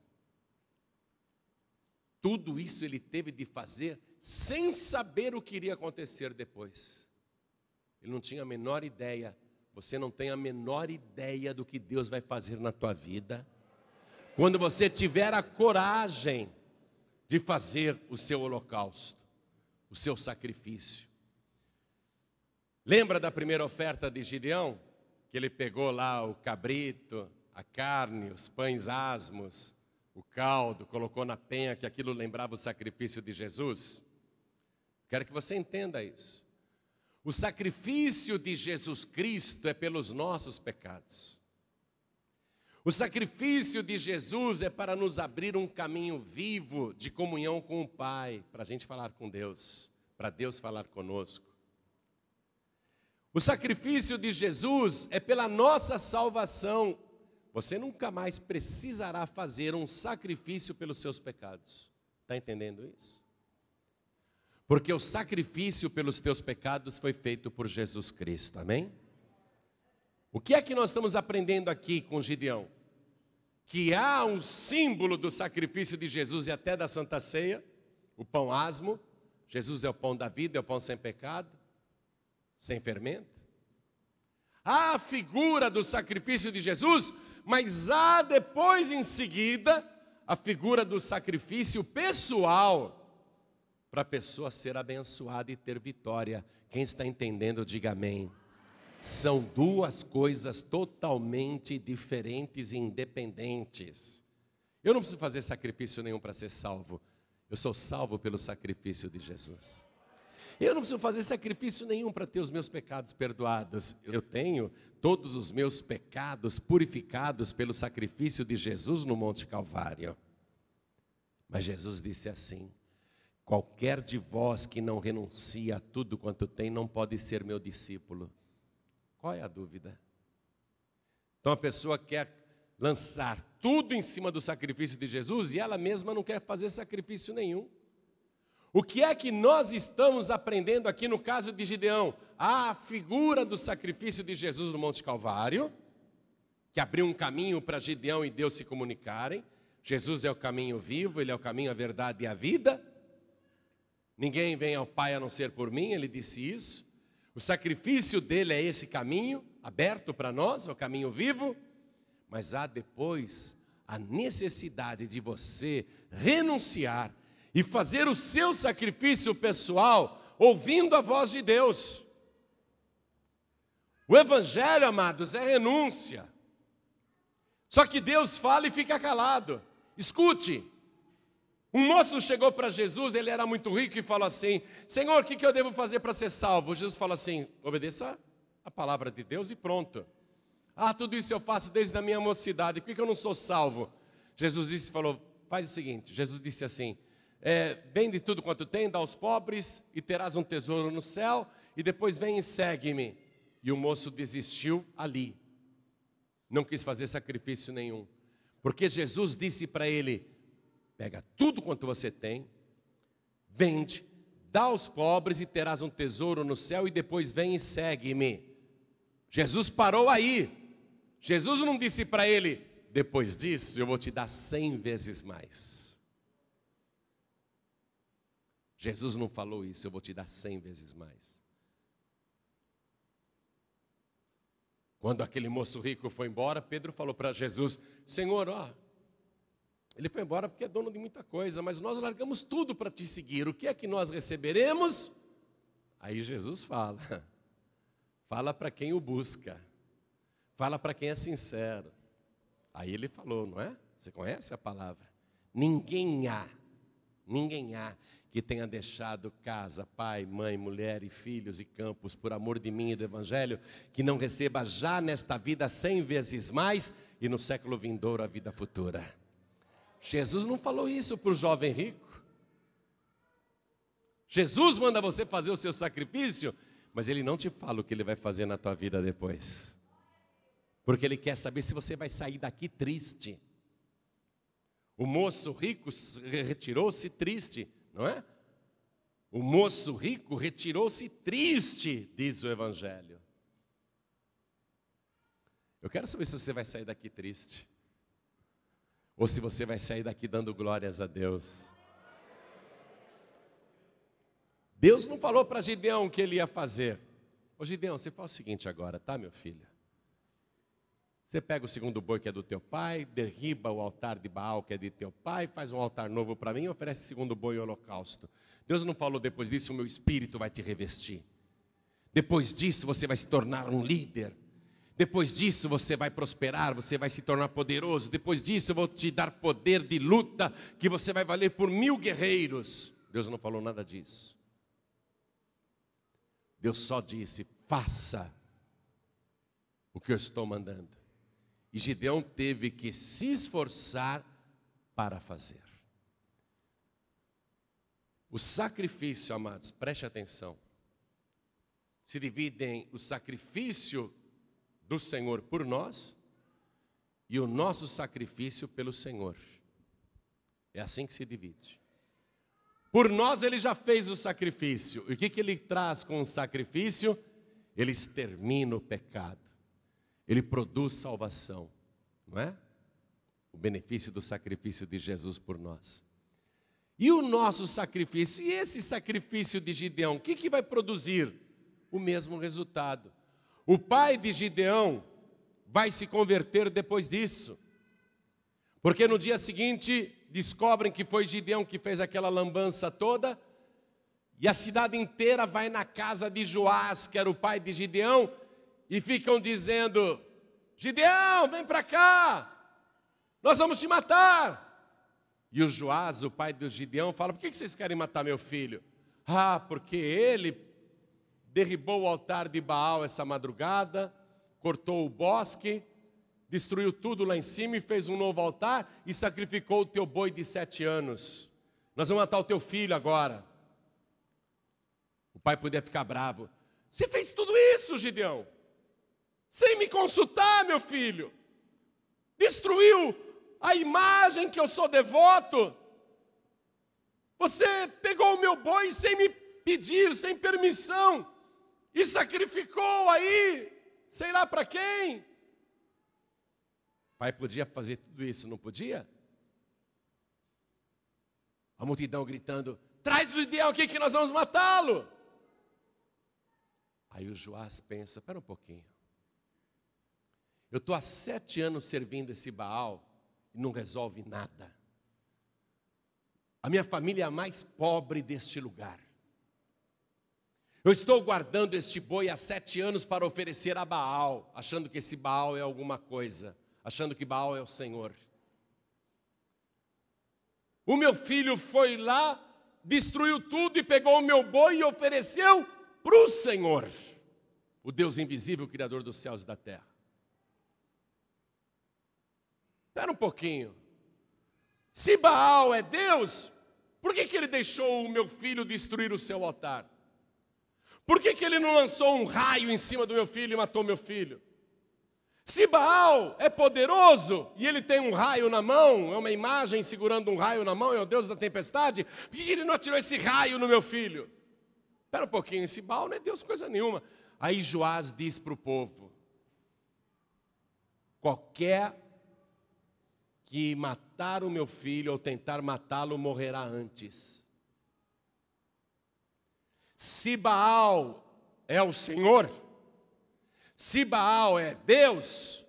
Tudo isso ele teve de fazer sem saber o que iria acontecer depois. Ele não tinha a menor ideia, você não tem a menor ideia do que Deus vai fazer na tua vida, quando você tiver a coragem de fazer o seu holocausto, o seu sacrifício. Lembra da primeira oferta de Gideão? Que ele pegou lá o cabrito, a carne, os pães asmos, o caldo, colocou na penha, que aquilo lembrava o sacrifício de Jesus? Quero que você entenda isso. O sacrifício de Jesus Cristo é pelos nossos pecados. O sacrifício de Jesus é para nos abrir um caminho vivo de comunhão com o Pai, para a gente falar com Deus, para Deus falar conosco. O sacrifício de Jesus é pela nossa salvação. Você nunca mais precisará fazer um sacrifício pelos seus pecados. Está entendendo isso? Porque o sacrifício pelos teus pecados foi feito por Jesus Cristo, amém? O que é que nós estamos aprendendo aqui com Gideão? Que há um símbolo do sacrifício de Jesus e até da Santa Ceia, o pão asmo. Jesus é o pão da vida, é o pão sem pecado, sem fermento. Há a figura do sacrifício de Jesus, mas há depois em seguida a figura do sacrifício pessoal, para a pessoa ser abençoada e ter vitória. Quem está entendendo, diga amém. São duas coisas totalmente diferentes e independentes. Eu não preciso fazer sacrifício nenhum para ser salvo. Eu sou salvo pelo sacrifício de Jesus. Eu não preciso fazer sacrifício nenhum para ter os meus pecados perdoados. Eu tenho todos os meus pecados purificados pelo sacrifício de Jesus no Monte Calvário. Mas Jesus disse assim: qualquer de vós que não renuncia a tudo quanto tem, não pode ser meu discípulo. Qual é a dúvida? Então a pessoa quer lançar tudo em cima do sacrifício de Jesus e ela mesma não quer fazer sacrifício nenhum. O que é que nós estamos aprendendo aqui no caso de Gideão? A figura do sacrifício de Jesus no Monte Calvário, que abriu um caminho para Gideão e Deus se comunicarem. Jesus é o caminho vivo, Ele é o caminho, a verdade e a vida. Ninguém vem ao Pai a não ser por mim, Ele disse isso. O sacrifício dele é esse caminho, aberto para nós, é o caminho vivo. Mas há depois a necessidade de você renunciar e fazer o seu sacrifício pessoal, ouvindo a voz de Deus. O Evangelho, amados, é renúncia. Só que Deus fala e fica calado. Escute, um moço chegou para Jesus, ele era muito rico e falou assim: Senhor, o que eu devo fazer para ser salvo? Jesus falou assim: obedeça a palavra de Deus e pronto. Ah, tudo isso eu faço desde a minha mocidade, por que eu não sou salvo? Jesus falou, faz o seguinte, Jesus disse assim: vende tudo quanto tem, dá aos pobres e terás um tesouro no céu, e depois vem e segue-me. E o moço desistiu ali, não quis fazer sacrifício nenhum, porque Jesus disse para ele: pega tudo quanto você tem, vende, dá aos pobres e terás um tesouro no céu, e depois vem e segue-me. Jesus parou aí. Jesus não disse para ele: depois disso eu vou te dar 100 vezes mais. Jesus não falou isso, eu vou te dar 100 vezes mais. Quando aquele moço rico foi embora, Pedro falou para Jesus: Senhor, ele foi embora porque é dono de muita coisa, mas nós largamos tudo para te seguir, o que é que nós receberemos? Aí Jesus fala para quem o busca, fala para quem é sincero. Aí ele falou, não é? Você conhece a palavra? Ninguém há que tenha deixado casa, pai, mãe, mulher e filhos e campos por amor de mim e do Evangelho, que não receba já nesta vida 100 vezes mais e no século vindouro a vida futura. Jesus não falou isso para o jovem rico. Jesus manda você fazer o seu sacrifício, mas Ele não te fala o que Ele vai fazer na tua vida depois. Porque Ele quer saber se você vai sair daqui triste. O moço rico retirou-se triste, não é? O moço rico retirou-se triste, diz o Evangelho. Eu quero saber se você vai sair daqui triste, ou se você vai sair daqui dando glórias a Deus. Deus não falou para Gideão o que ele ia fazer. Ô Gideão, você faz o seguinte agora, tá, meu filho? Você pega o segundo boi que é do teu pai, derriba o altar de Baal que é de teu pai, faz um altar novo para mim e oferece o segundo boi e holocausto. Deus não falou depois disso, o meu espírito vai te revestir. Depois disso você vai se tornar um líder. Depois disso você vai prosperar, você vai se tornar poderoso. Depois disso eu vou te dar poder de luta, que você vai valer por 1000 guerreiros. Deus não falou nada disso. Deus só disse, faça o que eu estou mandando. E Gideão teve que se esforçar para fazer. O sacrifício, amados, preste atenção, se divide em o sacrifício do Senhor por nós e o nosso sacrifício pelo Senhor. É assim que se divide. Por nós Ele já fez o sacrifício. E o que Ele traz com o sacrifício? Ele extermina o pecado. Ele produz salvação, não é? O benefício do sacrifício de Jesus por nós. E o nosso sacrifício, e esse sacrifício de Gideão, o que vai produzir? O mesmo resultado. O pai de Gideão vai se converter depois disso. Porque no dia seguinte, descobrem que foi Gideão que fez aquela lambança toda, e a cidade inteira vai na casa de Joás, que era o pai de Gideão, e ficam dizendo, Gideão, vem para cá, nós vamos te matar. E o Joás, o pai do Gideão, fala, por que vocês querem matar meu filho? Ah, porque ele derribou o altar de Baal essa madrugada, cortou o bosque, destruiu tudo lá em cima e fez um novo altar e sacrificou o teu boi de 7 anos. Nós vamos matar o teu filho agora. O pai podia ficar bravo. Você fez tudo isso, Gideão? Sem me consultar, meu filho. Destruiu a imagem que eu sou devoto. Você pegou o meu boi sem me pedir, sem permissão, e sacrificou aí, sei lá para quem. O pai podia fazer tudo isso, não podia? A multidão gritando: traz o Gideão aqui que nós vamos matá-lo. Aí o Joás pensa: espera um pouquinho. Eu estou há 7 anos servindo esse Baal e não resolve nada. A minha família é a mais pobre deste lugar. Eu estou guardando este boi há 7 anos para oferecer a Baal, achando que esse Baal é alguma coisa, achando que Baal é o Senhor. O meu filho foi lá, destruiu tudo e pegou o meu boi e ofereceu para o Senhor, o Deus invisível, Criador dos céus e da terra. Espera um pouquinho. Se Baal é Deus, por que ele deixou o meu filho destruir o seu altar? Por que ele não lançou um raio em cima do meu filho e matou meu filho? Se Baal é poderoso e ele tem um raio na mão, é uma imagem segurando um raio na mão, é o Deus da tempestade, por que ele não atirou esse raio no meu filho? Espera um pouquinho, esse Baal não é Deus coisa nenhuma. Aí Joás diz para o povo: qualquer que matar o meu filho ou tentar matá-lo morrerá antes. Se Baal é o Senhor, se Baal é Deus,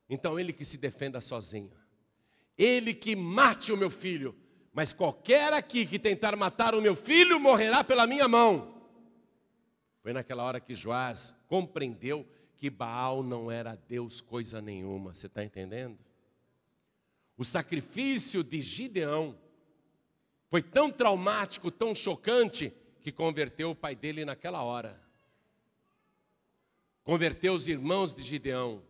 então ele que se defenda sozinho, ele que mate o meu filho, mas qualquer aqui que tentar matar o meu filho morrerá pela minha mão. Foi naquela hora que Joás compreendeu que Baal não era Deus coisa nenhuma. Você está entendendo? O sacrifício de Gideão foi tão traumático, tão chocante, que converteu o pai dele naquela hora. Converteu os irmãos de Gideão.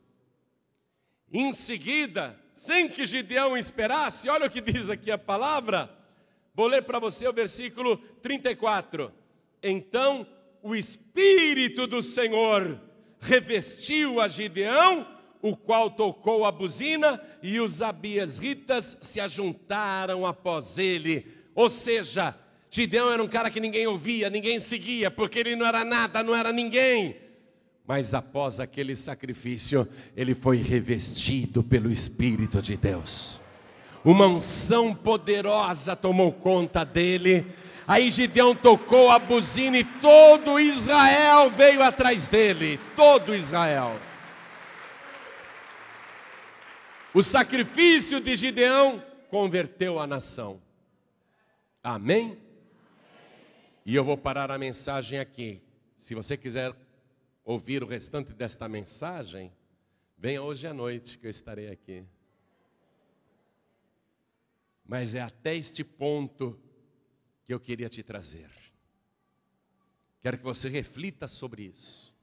Em seguida, sem que Gideão esperasse, olha o que diz aqui a palavra. Vou ler para você o versículo 34. Então o Espírito do Senhor revestiu a Gideão, o qual tocou a buzina, e os abiesritas se ajuntaram após ele. Ou seja, Gideão era um cara que ninguém ouvia, ninguém seguia, porque ele não era nada, não era ninguém. Mas após aquele sacrifício, ele foi revestido pelo Espírito de Deus. Uma unção poderosa tomou conta dele. Aí Gideão tocou a buzina e todo Israel veio atrás dele. Todo Israel. O sacrifício de Gideão converteu a nação. Amém? E eu vou parar a mensagem aqui. Se você quiser ouvir o restante desta mensagem, venha hoje à noite que eu estarei aqui. Mas é até este ponto que eu queria te trazer. Quero que você reflita sobre isso.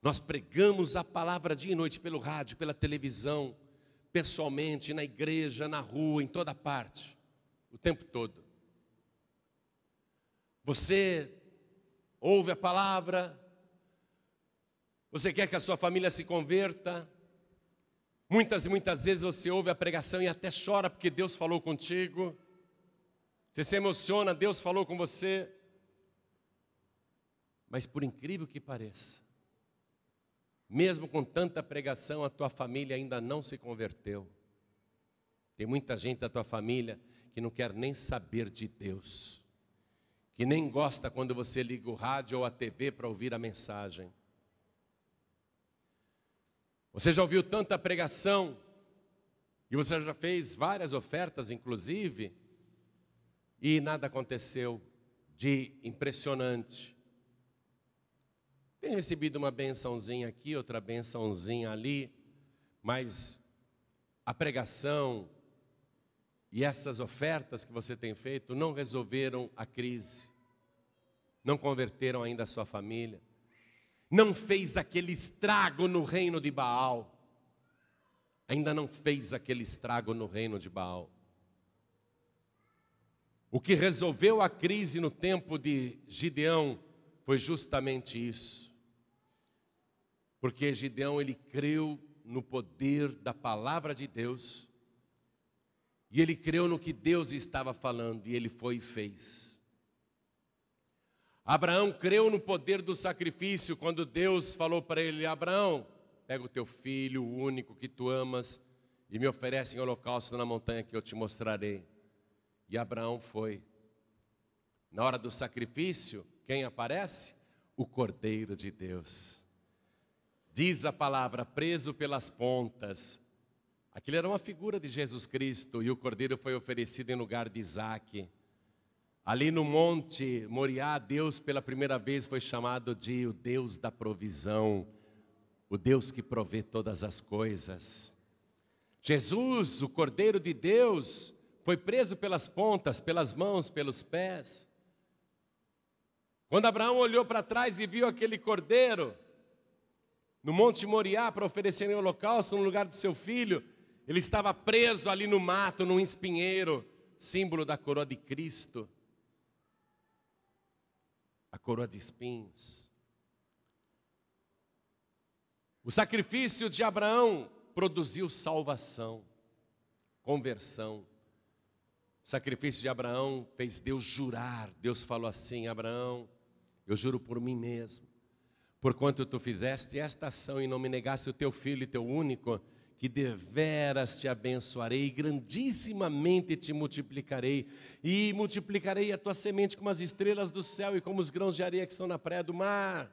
Nós pregamos a palavra dia e noite pelo rádio, pela televisão, pessoalmente, na igreja, na rua, em toda parte, o tempo todo. Você ouve a palavra, você quer que a sua família se converta. Muitas e muitas vezes você ouve a pregação e até chora porque Deus falou contigo. Você se emociona, Deus falou com você. Mas por incrível que pareça, mesmo com tanta pregação, a tua família ainda não se converteu. Tem muita gente da tua família que não quer nem saber de Deus, que nem gosta quando você liga o rádio ou a TV para ouvir a mensagem. Você já ouviu tanta pregação, e você já fez várias ofertas, inclusive, e nada aconteceu de impressionante. Tem recebido uma bençãozinha aqui, outra bençãozinha ali, mas a pregação e essas ofertas que você tem feito não resolveram a crise, não converteram ainda a sua família, não fez aquele estrago no reino de Baal, ainda não fez aquele estrago no reino de Baal. O que resolveu a crise no tempo de Gideão foi justamente isso. Porque Gideão, ele creu no poder da palavra de Deus E ele creu no que Deus estava falando, e ele foi e fez. Abraão creu no poder do sacrifício, quando Deus falou para ele: Abraão, pega o teu filho, o único que tu amas, e me oferece em holocausto na montanha que eu te mostrarei. E Abraão foi. Na hora do sacrifício, quem aparece? O Cordeiro de Deus. Diz a palavra, preso pelas pontas. Aquilo era uma figura de Jesus Cristo, e o Cordeiro foi oferecido em lugar de Isaque. Ali no monte Moriá, Deus pela primeira vez foi chamado de o Deus da provisão, o Deus que provê todas as coisas. Jesus, o Cordeiro de Deus, foi preso pelas pontas, pelas mãos, pelos pés. Quando Abraão olhou para trás e viu aquele cordeiro no monte Moriá para oferecer em holocausto no lugar do seu filho, ele estava preso ali no mato, num espinheiro, símbolo da coroa de Cristo. A coroa de espinhos. O sacrifício de Abraão produziu salvação, conversão. O sacrifício de Abraão fez Deus jurar. Deus falou assim: Abraão, eu juro por mim mesmo, porquanto tu fizeste esta ação e não me negaste o teu filho e teu único, que deveras te abençoarei, e grandissimamente te multiplicarei, e multiplicarei a tua semente como as estrelas do céu e como os grãos de areia que estão na praia do mar.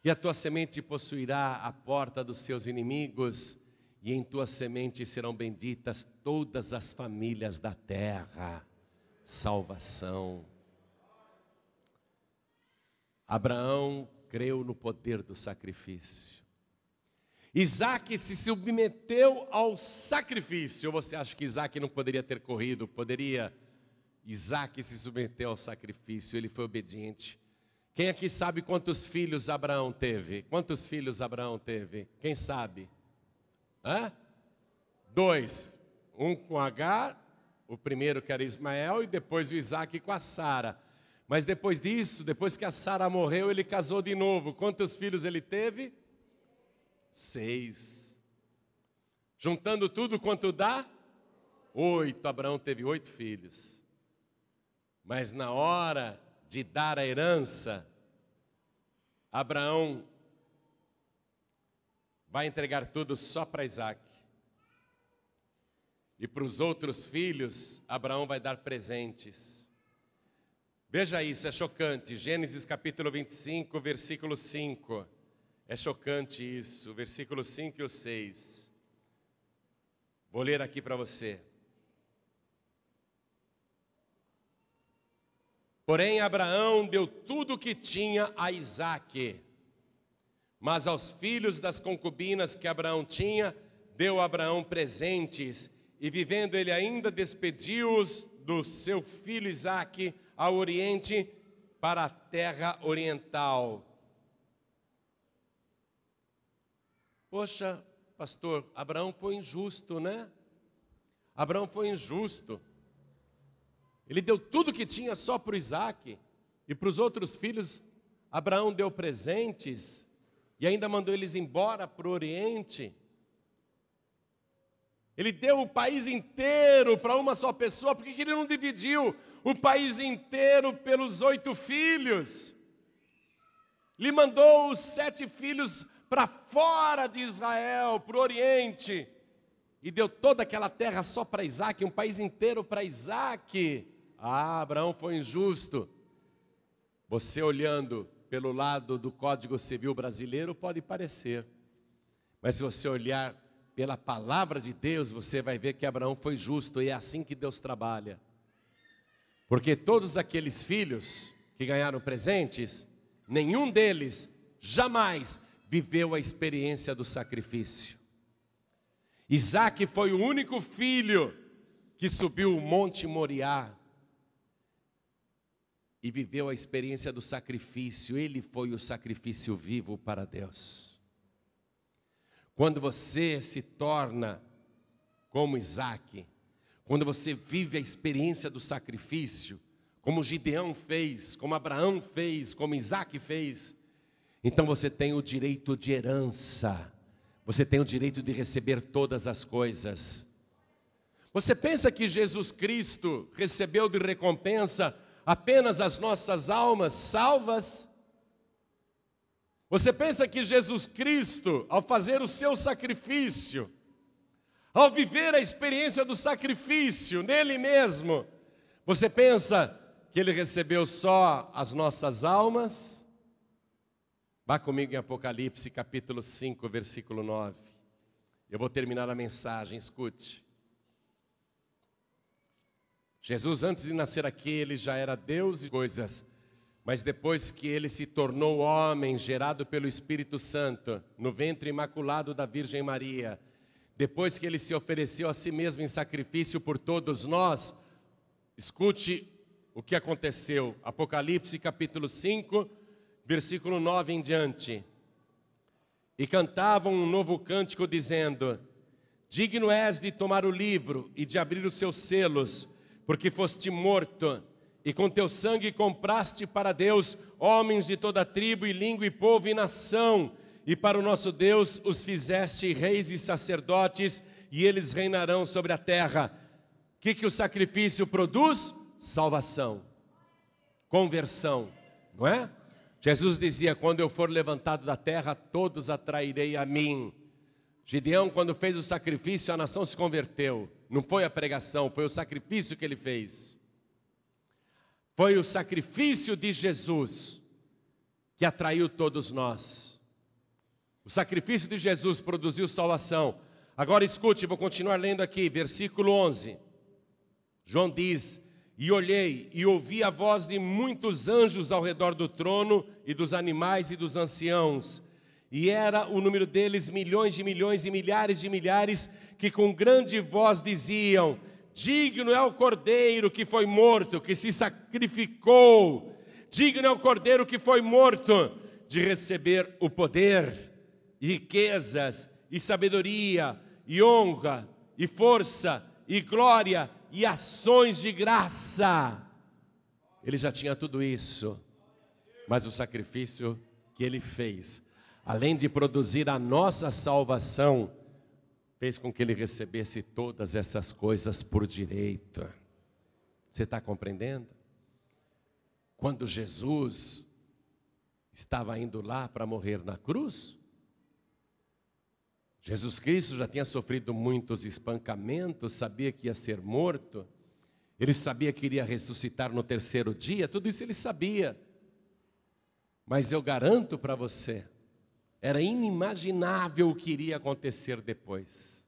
E a tua semente possuirá a porta dos seus inimigos, e em tua semente serão benditas todas as famílias da terra. Salvação. Abraão creu no poder do sacrifício. Isaque se submeteu ao sacrifício. Ou você acha que Isaque não poderia ter corrido? Poderia. Isaque se submeteu ao sacrifício, ele foi obediente. Quem aqui sabe quantos filhos Abraão teve? Quantos filhos Abraão teve? Quem sabe? 2. Um com Agar, o primeiro que era Ismael, e depois o Isaque com a Sara. Mas depois disso, depois que a Sara morreu, ele casou de novo. Quantos filhos ele teve? 6. Juntando tudo, quanto dá? 8. Abraão teve 8 filhos. Mas na hora de dar a herança, Abraão vai entregar tudo só para Isaque. E para os outros filhos, Abraão vai dar presentes. Veja isso, é chocante. Gênesis capítulo 25, versículo 5. É chocante isso, versículo 5 e o 6. Vou ler aqui para você. Porém, Abraão deu tudo o que tinha a Isaque, mas aos filhos das concubinas que Abraão tinha, deu Abraão presentes, e vivendo ele ainda, despediu-os do seu filho Isaque ao oriente, para a terra oriental. Poxa, pastor, Abraão foi injusto, né? Abraão foi injusto. Ele deu tudo que tinha só para o Isaque, e para os outros filhos, Abraão deu presentes, e ainda mandou eles embora para o Oriente. Ele deu o país inteiro para uma só pessoa. Por que ele não dividiu o país inteiro pelos 8 filhos? Ele mandou os 7 filhos para fora de Israel, para o Oriente, e deu toda aquela terra só para Isaque, um país inteiro para Isaque. Abraão foi injusto. Você olhando pelo lado do Código Civil brasileiro pode parecer, mas se você olhar pela palavra de Deus, você vai ver que Abraão foi justo, e é assim que Deus trabalha. Porque todos aqueles filhos que ganharam presentes, nenhum deles jamais viveu a experiência do sacrifício. Isaque foi o único filho que subiu o monte Moriá e viveu a experiência do sacrifício. Ele foi o sacrifício vivo para Deus. Quando você se torna como Isaque, quando você vive a experiência do sacrifício, como Gideão fez, como Abraão fez, como Isaque fez, então você tem o direito de herança, você tem o direito de receber todas as coisas. Você pensa que Jesus Cristo recebeu de recompensa apenas as nossas almas salvas? Você pensa que Jesus Cristo, ao fazer o seu sacrifício, ao viver a experiência do sacrifício nele mesmo, você pensa que ele recebeu só as nossas almas? Vá comigo em Apocalipse capítulo 5, versículo 9. Eu vou terminar a mensagem, escute. Jesus, antes de nascer aqui, ele já era Deus e coisas, mas depois que ele se tornou homem, gerado pelo Espírito Santo, no ventre imaculado da Virgem Maria, depois que ele se ofereceu a si mesmo em sacrifício por todos nós, escute o que aconteceu. Apocalipse capítulo 5, versículo 9 em diante. E cantavam um novo cântico dizendo: digno és de tomar o livro e de abrir os seus selos, porque foste morto, e com teu sangue compraste para Deus homens de toda tribo e língua e povo e nação, e para o nosso Deus os fizeste reis e sacerdotes, e eles reinarão sobre a terra. O que o sacrifício produz? Salvação, conversão, não é? Jesus dizia: quando eu for levantado da terra, todos atrairei a mim. Gideão, quando fez o sacrifício, a nação se converteu. Não foi a pregação, foi o sacrifício que ele fez. Foi o sacrifício de Jesus que atraiu todos nós. O sacrifício de Jesus produziu salvação. Agora escute, vou continuar lendo aqui, versículo 11. João diz: e olhei e ouvi a voz de muitos anjos ao redor do trono e dos animais e dos anciãos. E era o número deles milhões de milhões e milhares de milhares, que com grande voz diziam: digno é o Cordeiro que foi morto, que se sacrificou. Digno é o Cordeiro que foi morto de receber o poder, e riquezas, e sabedoria, e honra, e força, e glória, e ações de graça. Ele já tinha tudo isso, mas o sacrifício que ele fez, além de produzir a nossa salvação, fez com que ele recebesse todas essas coisas por direito. Você está compreendendo? Quando Jesus estava indo lá para morrer na cruz, Jesus Cristo já tinha sofrido muitos espancamentos, sabia que ia ser morto, ele sabia que iria ressuscitar no terceiro dia, tudo isso ele sabia. Mas eu garanto para você, era inimaginável o que iria acontecer depois.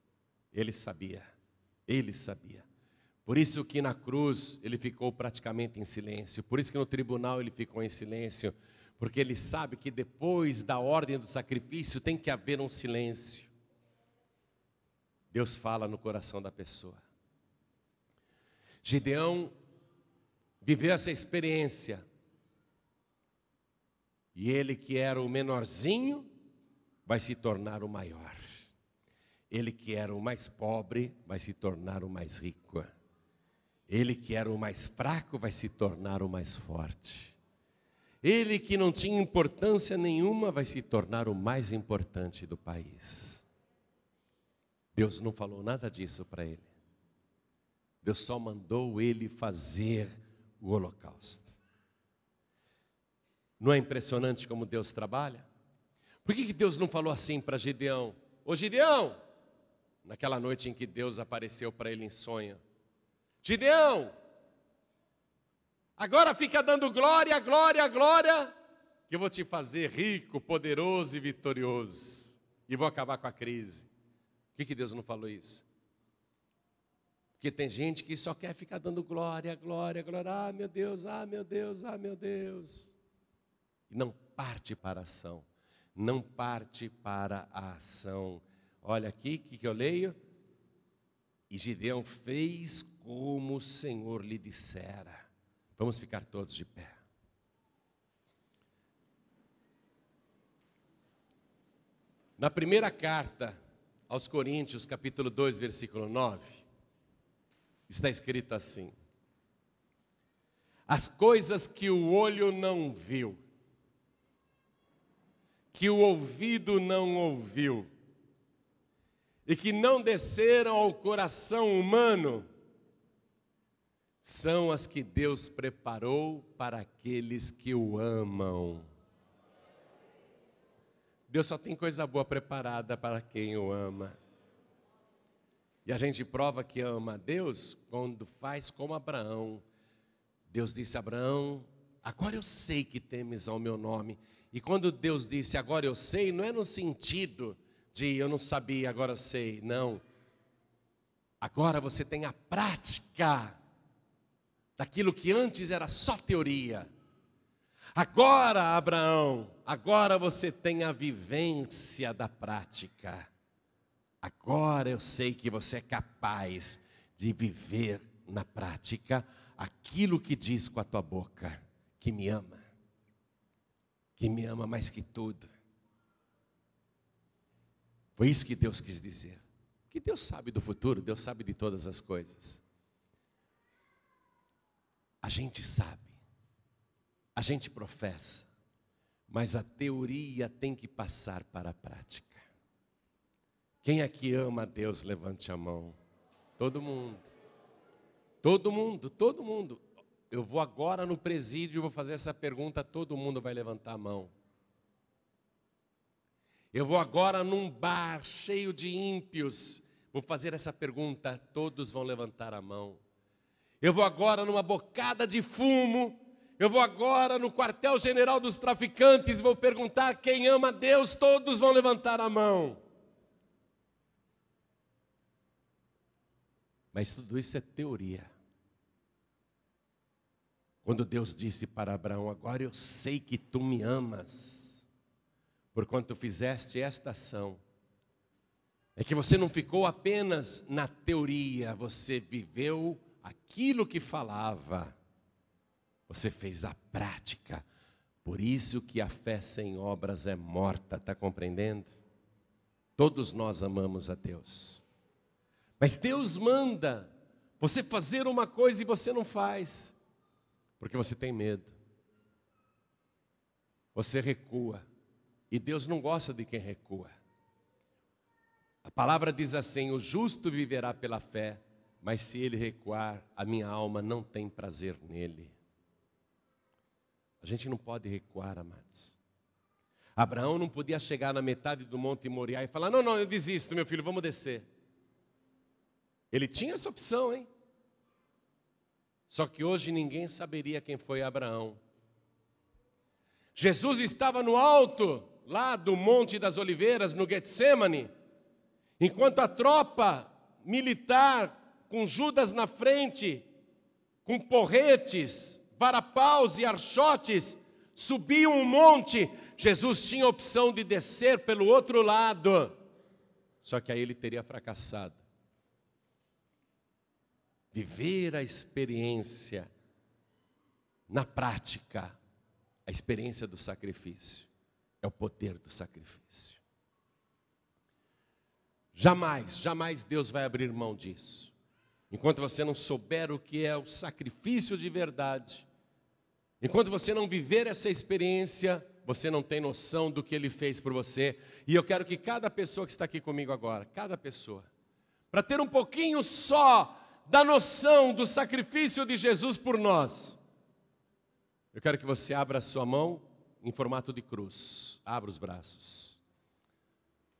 Ele sabia, ele sabia. Por isso que na cruz ele ficou praticamente em silêncio, por isso que no tribunal ele ficou em silêncio, porque ele sabe que depois da ordem do sacrifício tem que haver um silêncio. Deus fala no coração da pessoa. Gideão viveu essa experiência, e ele que era o menorzinho, vai se tornar o maior. Ele que era o mais pobre, vai se tornar o mais rico. Ele que era o mais fraco, vai se tornar o mais forte. Ele que não tinha importância nenhuma, vai se tornar o mais importante do país. Deus não falou nada disso para ele. Deus só mandou ele fazer o holocausto. Não é impressionante como Deus trabalha? Por que Deus não falou assim para Gideão? Ô Gideão, naquela noite em que Deus apareceu para ele em sonho: Gideão, agora fica dando glória, glória, glória, que eu vou te fazer rico, poderoso e vitorioso, e vou acabar com a crise. Por que Deus não falou isso? Porque tem gente que só quer ficar dando glória, glória, glória. Ah, meu Deus, ah, meu Deus, ah, meu Deus. E não parte para a ação. Não parte para a ação. Olha aqui, o que eu leio? E Gideão fez como o Senhor lhe dissera. Vamos ficar todos de pé. Na primeira carta aos Coríntios, capítulo 2, versículo 9, está escrito assim: as coisas que o olho não viu, que o ouvido não ouviu, e que não desceram ao coração humano, são as que Deus preparou para aqueles que o amam. Deus só tem coisa boa preparada para quem o ama. E a gente prova que ama a Deus quando faz como Abraão. Deus disse a Abraão: agora eu sei que temes ao meu nome. E quando Deus disse agora eu sei, não é no sentido de eu não sabia, agora eu sei. Não. Agora você tem a prática daquilo que antes era só teoria. Agora, Abraão, agora você tem a vivência da prática. Agora eu sei que você é capaz de viver na prática aquilo que diz com a tua boca, que me ama mais que tudo. Foi isso que Deus quis dizer. Que Deus sabe do futuro, Deus sabe de todas as coisas. A gente sabe, a gente professa, mas a teoria tem que passar para a prática. Quem aqui ama a Deus, levante a mão. Todo mundo. Todo mundo, todo mundo. Eu vou agora no presídio e vou fazer essa pergunta, todo mundo vai levantar a mão. Eu vou agora num bar cheio de ímpios, vou fazer essa pergunta, todos vão levantar a mão. Eu vou agora numa bocada de fumo, eu vou agora no quartel-general dos traficantes, vou perguntar quem ama a Deus, todos vão levantar a mão. Mas tudo isso é teoria. Quando Deus disse para Abraão, agora eu sei que tu me amas, porquanto fizeste esta ação, é que você não ficou apenas na teoria, você viveu aquilo que falava, você fez a prática. Por isso que a fé sem obras é morta, está compreendendo? Todos nós amamos a Deus, mas Deus manda você fazer uma coisa e você não faz, porque você tem medo, você recua, e Deus não gosta de quem recua. A palavra diz assim: o justo viverá pela fé, mas se ele recuar, a minha alma não tem prazer nele. A gente não pode recuar, amados. Abraão não podia chegar na metade do Monte Moriá e falar: não, eu desisto, meu filho, vamos descer. Ele tinha essa opção, hein? Só que hoje ninguém saberia quem foi Abraão. Jesus estava no alto, lá do Monte das Oliveiras, no Getsêmani, enquanto a tropa militar, com Judas na frente, com porretes, varapaus e archotes, subiam um monte. Jesus tinha a opção de descer pelo outro lado, só que aí ele teria fracassado. Viver a experiência na prática, a experiência do sacrifício, é o poder do sacrifício. Jamais Deus vai abrir mão disso. Enquanto você não souber o que é o sacrifício de verdade, enquanto você não viver essa experiência, você não tem noção do que Ele fez por você. E eu quero que cada pessoa que está aqui comigo agora, cada pessoa, para ter um pouquinho só da noção do sacrifício de Jesus por nós, eu quero que você abra a sua mão em formato de cruz. Abra os braços.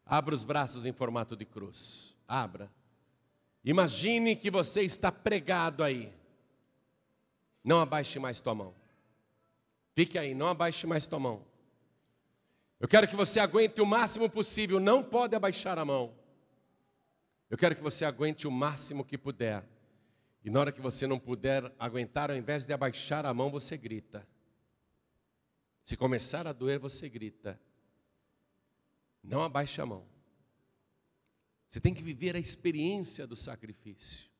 Abra os braços em formato de cruz. Abra. Imagine que você está pregado aí. Não abaixe mais tua mão. Fique aí, não abaixe mais tua mão. Eu quero que você aguente o máximo possível, não pode abaixar a mão. Eu quero que você aguente o máximo que puder. E na hora que você não puder aguentar, ao invés de abaixar a mão, você grita. Se começar a doer, você grita. Não abaixe a mão. Você tem que viver a experiência do sacrifício.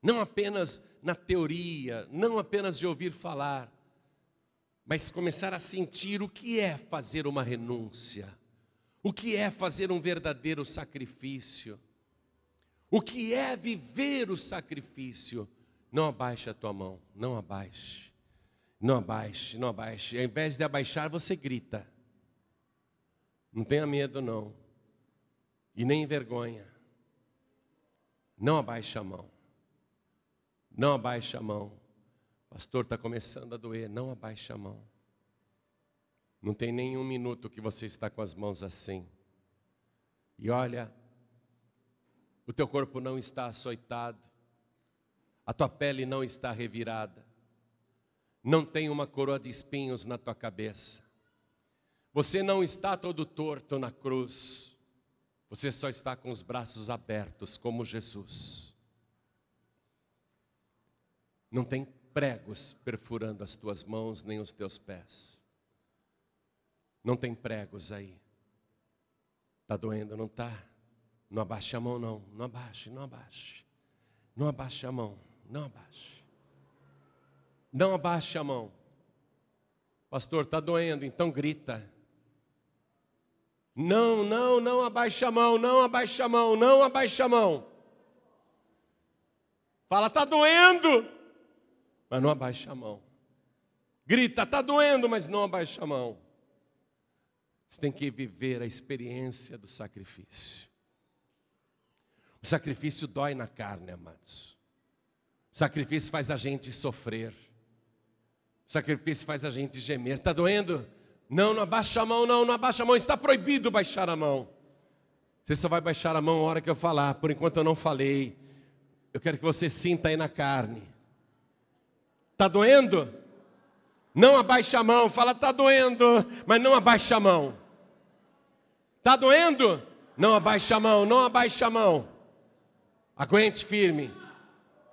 Não apenas na teoria, não apenas de ouvir falar, mas começar a sentir o que é fazer uma renúncia, o que é fazer um verdadeiro sacrifício, o que é viver o sacrifício. Não abaixe a tua mão, não abaixe, não abaixe, não abaixe. Ao invés de abaixar, você grita. Não tenha medo não. e nem envergonha. Não abaixe a mão. Não abaixe a mão. Pastor, está começando a doer. Não abaixe a mão. Não tem nem um minuto que você está com as mãos assim. E olha, o teu corpo não está açoitado. A tua pele não está revirada. Não tem uma coroa de espinhos na tua cabeça. Você não está todo torto na cruz. Você só está com os braços abertos, como Jesus. Não tem pregos perfurando as tuas mãos, nem os teus pés. Não tem pregos aí. Está doendo, não está? Não abaixe a mão, não. Não abaixe, não abaixe. Não abaixe a mão, não abaixe. Não abaixe a mão. Pastor, está doendo, então grita. Não, não, não abaixe a mão, não abaixe a mão, não abaixe a mão. Fala, está doendo, mas não abaixe a mão. Grita, está doendo, mas não abaixe a mão. Você tem que viver a experiência do sacrifício. O sacrifício dói na carne, amados. O sacrifício faz a gente sofrer. O sacrifício faz a gente gemer. Está doendo? Não, não abaixa a mão, não, não abaixa a mão. Está proibido baixar a mão. Você só vai baixar a mão na hora que eu falar. Por enquanto eu não falei. Eu quero que você sinta aí na carne. Está doendo? Não abaixa a mão. Fala, está doendo, mas não abaixa a mão. Está doendo? Não abaixa a mão, não abaixa a mão. Aguente firme.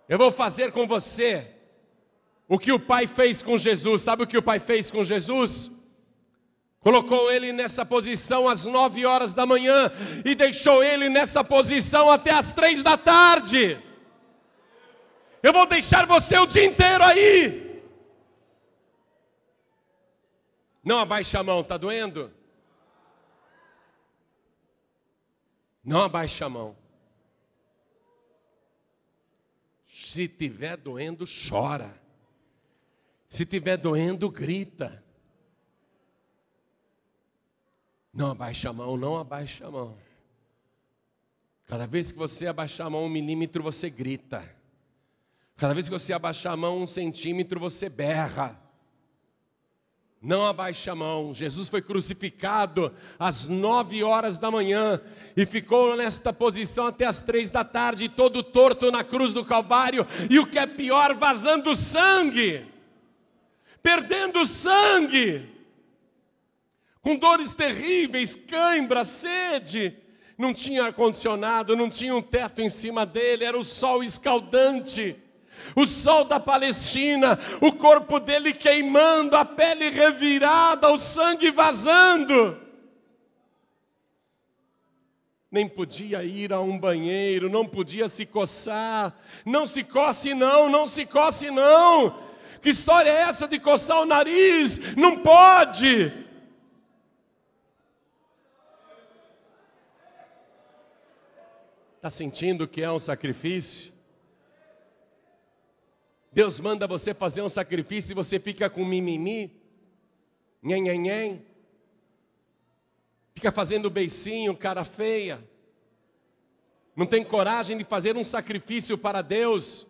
Eu vou fazer com você o que o Pai fez com Jesus. Sabe o que o Pai fez com Jesus? Colocou ele nessa posição às 9 horas da manhã e deixou ele nessa posição até às 3 da tarde. Eu vou deixar você o dia inteiro aí. Não abaixe a mão, está doendo? Não abaixe a mão. Se estiver doendo, chora. Se estiver doendo, grita. Não abaixe a mão, não abaixe a mão. Cada vez que você abaixar a mão 1 milímetro, você grita. Cada vez que você abaixar a mão 1 centímetro, você berra. Não abaixe a mão. Jesus foi crucificado às 9 horas da manhã e ficou nesta posição até às 3 da tarde, todo torto na cruz do Calvário, e o que é pior, vazando sangue, perdendo sangue, com dores terríveis, cãibra, sede. Não tinha ar-condicionado, não tinha um teto em cima dele, era o sol escaldante. O sol da Palestina, o corpo dele queimando, a pele revirada, o sangue vazando. Nem podia ir a um banheiro, não podia se coçar. Não se coce não, não se coce não. Que história é essa de coçar o nariz? Não pode. Está sentindo que é um sacrifício? Deus manda você fazer um sacrifício e você fica com mimimi, nhen, fica fazendo beicinho, cara feia, não tem coragem de fazer um sacrifício para Deus.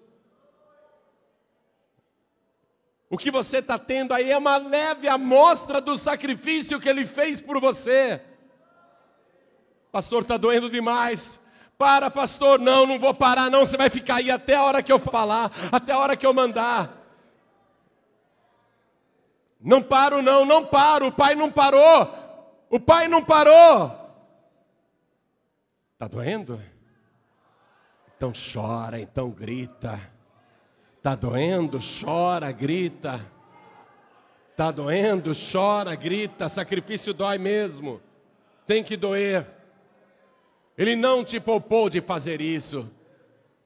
O que você está tendo aí é uma leve amostra do sacrifício que Ele fez por você. Pastor, está doendo demais. Para, pastor, não, não vou parar não, você vai ficar aí até a hora que eu falar, até a hora que eu mandar. Não paro não, não paro, o Pai não parou, o Pai não parou. Está doendo? Então chora, então grita. Está doendo? Chora, grita. Está doendo? Chora, grita. Sacrifício dói mesmo, tem que doer. Ele não te poupou de fazer isso,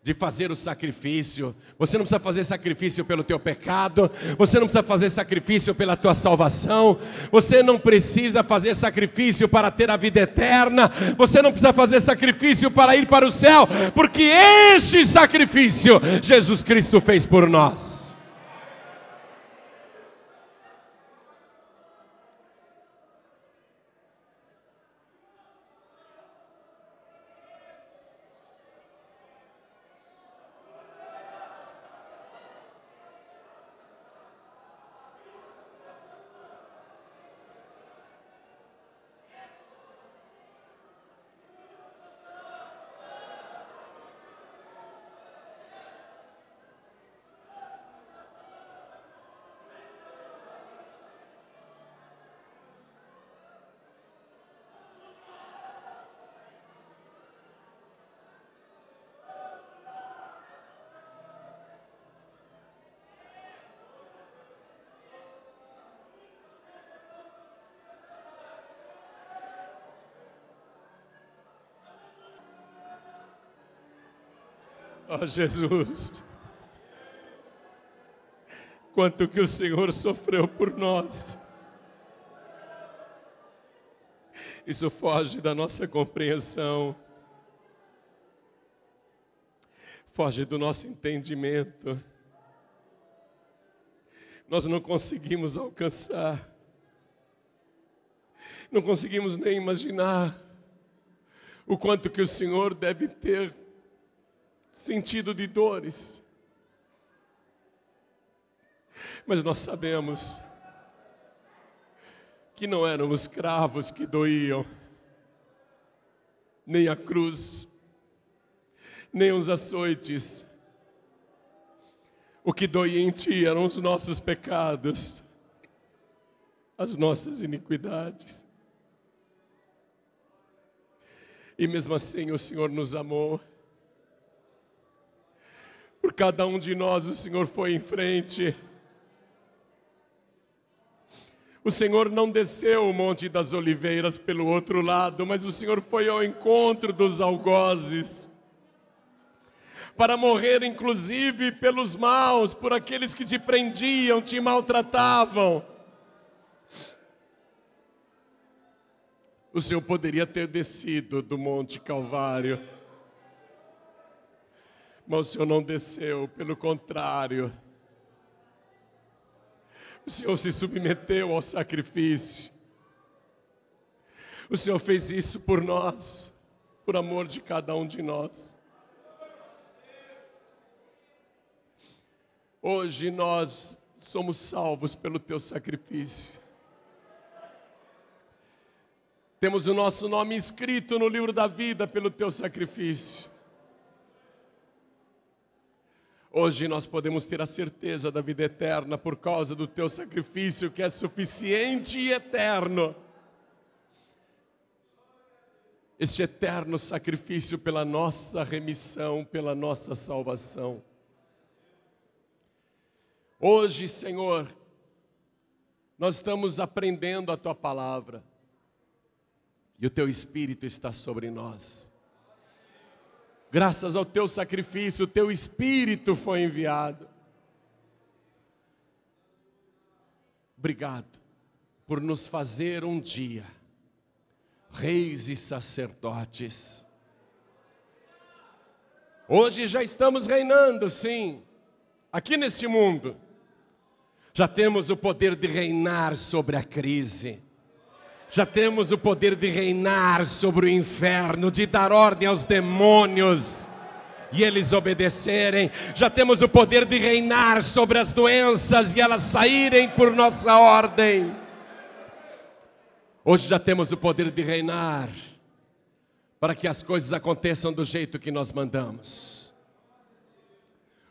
de fazer o sacrifício. Você não precisa fazer sacrifício pelo teu pecado, você não precisa fazer sacrifício pela tua salvação, você não precisa fazer sacrifício para ter a vida eterna, você não precisa fazer sacrifício para ir para o céu, porque este sacrifício Jesus Cristo fez por nós. Ó Jesus, quanto que o Senhor sofreu por nós. Isso foge da nossa compreensão, foge do nosso entendimento. Nós não conseguimos alcançar, não conseguimos nem imaginar o quanto que o Senhor deve ter sentido de dores. Mas nós sabemos que não eram os cravos que doíam, nem a cruz, nem os açoites. O que doía em Ti eram os nossos pecados, as nossas iniquidades. E mesmo assim o Senhor nos amou. Por cada um de nós o Senhor foi em frente. O Senhor não desceu o Monte das Oliveiras pelo outro lado, mas o Senhor foi ao encontro dos algozes, para morrer inclusive pelos maus, por aqueles que te prendiam, te maltratavam. O Senhor poderia ter descido do Monte Calvário, mas o Senhor não desceu, pelo contrário. O Senhor se submeteu ao sacrifício. O Senhor fez isso por nós, por amor de cada um de nós. Hoje nós somos salvos pelo Teu sacrifício. Temos o nosso nome escrito no livro da vida pelo Teu sacrifício. Hoje nós podemos ter a certeza da vida eterna por causa do Teu sacrifício, que é suficiente e eterno. Este eterno sacrifício pela nossa remissão, pela nossa salvação. Hoje, Senhor, nós estamos aprendendo a Tua palavra e o Teu Espírito está sobre nós. Graças ao Teu sacrifício, o Teu Espírito foi enviado. Obrigado por nos fazer um dia reis e sacerdotes. Hoje já estamos reinando, sim, aqui neste mundo. Já temos o poder de reinar sobre a crise. Já temos o poder de reinar sobre o inferno, de dar ordem aos demônios e eles obedecerem. Já temos o poder de reinar sobre as doenças e elas saírem por nossa ordem. Hoje já temos o poder de reinar para que as coisas aconteçam do jeito que nós mandamos.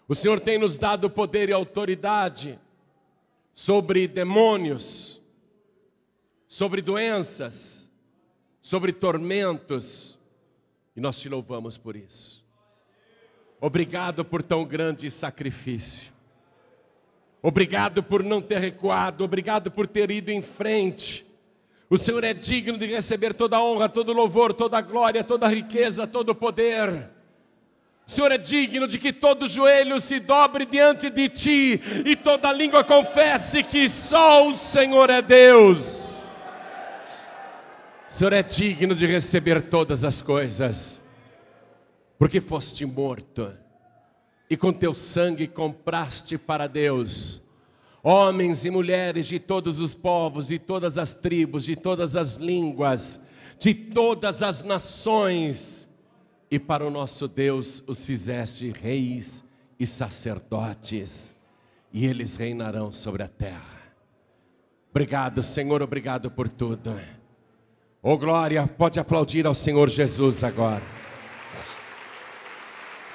O Senhor tem nos dado poder e autoridade sobre demônios, sobre doenças, sobre tormentos, e nós Te louvamos por isso. Obrigado por tão grande sacrifício. Obrigado por não ter recuado, obrigado por ter ido em frente. O Senhor é digno de receber toda a honra, todo o louvor, toda a glória, toda a riqueza, todo o poder. O Senhor é digno de que todo joelho se dobre diante de Ti e toda língua confesse que só o Senhor é Deus. O Senhor é digno de receber todas as coisas, porque foste morto e com Teu sangue compraste para Deus homens e mulheres de todos os povos, de todas as tribos, de todas as línguas, de todas as nações. E para o nosso Deus os fizeste reis e sacerdotes, e eles reinarão sobre a terra. Obrigado, Senhor, obrigado por tudo. Oh glória, pode aplaudir ao Senhor Jesus agora.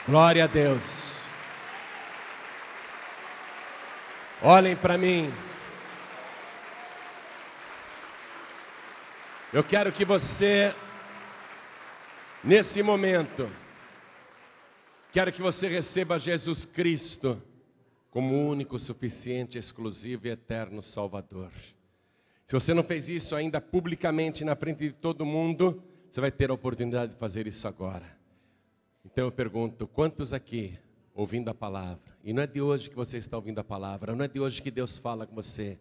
Glória a Deus. Olhem para mim. Eu quero que você, nesse momento, quero que você receba Jesus Cristo como o único, suficiente, exclusivo e eterno Salvador. Se você não fez isso ainda publicamente na frente de todo mundo, você vai ter a oportunidade de fazer isso agora. Então eu pergunto, quantos aqui ouvindo a palavra, e não é de hoje que você está ouvindo a palavra, não é de hoje que Deus fala com você,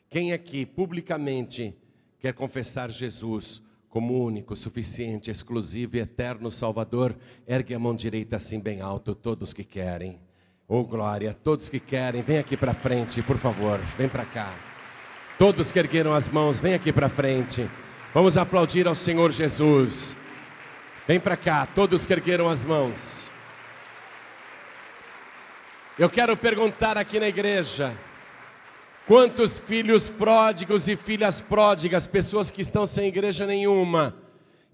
quem aqui publicamente quer confessar Jesus como único, suficiente, exclusivo e eterno Salvador, ergue a mão direita assim bem alto, todos que querem. Oh glória, todos que querem, vem aqui para frente, por favor, vem para cá. Todos que ergueram as mãos, vem aqui para frente. Vamos aplaudir ao Senhor Jesus. Vem para cá, todos que ergueram as mãos. Eu quero perguntar aqui na igreja, quantos filhos pródigos e filhas pródigas, pessoas que estão sem igreja nenhuma,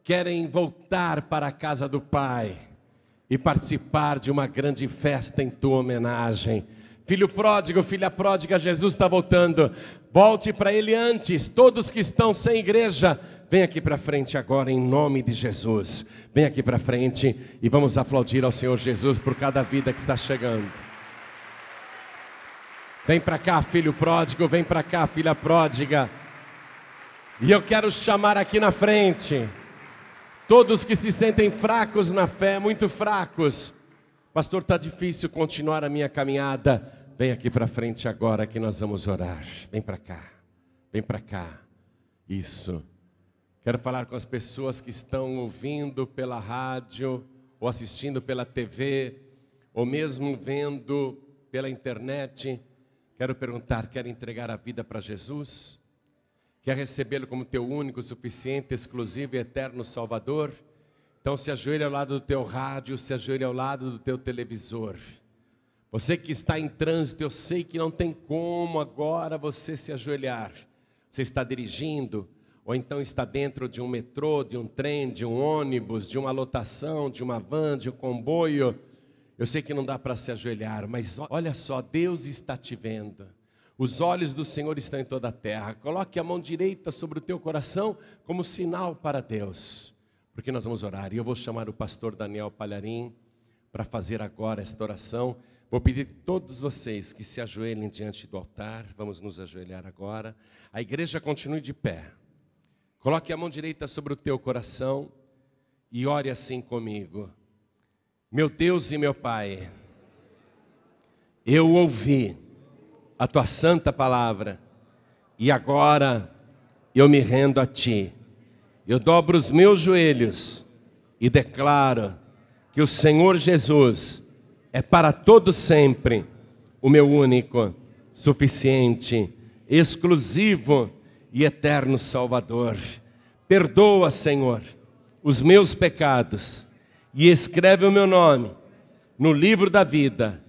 querem voltar para a casa do Pai e participar de uma grande festa em tua homenagem? Filho pródigo, filha pródiga, Jesus está voltando. Volte para Ele antes. Todos que estão sem igreja, vem aqui para frente agora em nome de Jesus. Vem aqui para frente e vamos aplaudir ao Senhor Jesus por cada vida que está chegando. Vem para cá, filho pródigo, vem para cá, filha pródiga. E eu quero chamar aqui na frente todos que se sentem fracos na fé, muito fracos. Pastor, está difícil continuar a minha caminhada. Vem aqui para frente agora que nós vamos orar. Vem para cá, vem para cá. Isso. Quero falar com as pessoas que estão ouvindo pela rádio, ou assistindo pela TV, ou mesmo vendo pela internet. Quero perguntar, quer entregar a vida para Jesus? Quer recebê-lo como teu único, suficiente, exclusivo e eterno Salvador? Então se ajoelhe ao lado do teu rádio, se ajoelhe ao lado do teu televisor. Você que está em trânsito, eu sei que não tem como agora você se ajoelhar. Você está dirigindo, ou então está dentro de um metrô, de um trem, de um ônibus, de uma lotação, de uma van, de um comboio. Eu sei que não dá para se ajoelhar, mas olha só, Deus está te vendo. Os olhos do Senhor estão em toda a terra. Coloque a mão direita sobre o teu coração como sinal para Deus, porque nós vamos orar. E eu vou chamar o pastor Daniel Palharim para fazer agora esta oração. Vou pedir a todos vocês que se ajoelhem diante do altar. Vamos nos ajoelhar agora. A igreja continue de pé. Coloque a mão direita sobre o teu coração e ore assim comigo. Meu Deus e meu Pai, eu ouvi a tua santa palavra e agora eu me rendo a ti. Eu dobro os meus joelhos e declaro que o Senhor Jesus é para todo sempre o meu único, suficiente, exclusivo e eterno Salvador. Perdoa, Senhor, os meus pecados e escreve o meu nome no livro da vida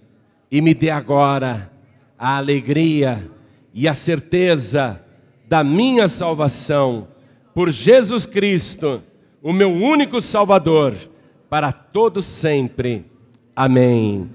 e me dê agora a alegria e a certeza da minha salvação por Jesus Cristo, o meu único Salvador, para todo sempre. Amém.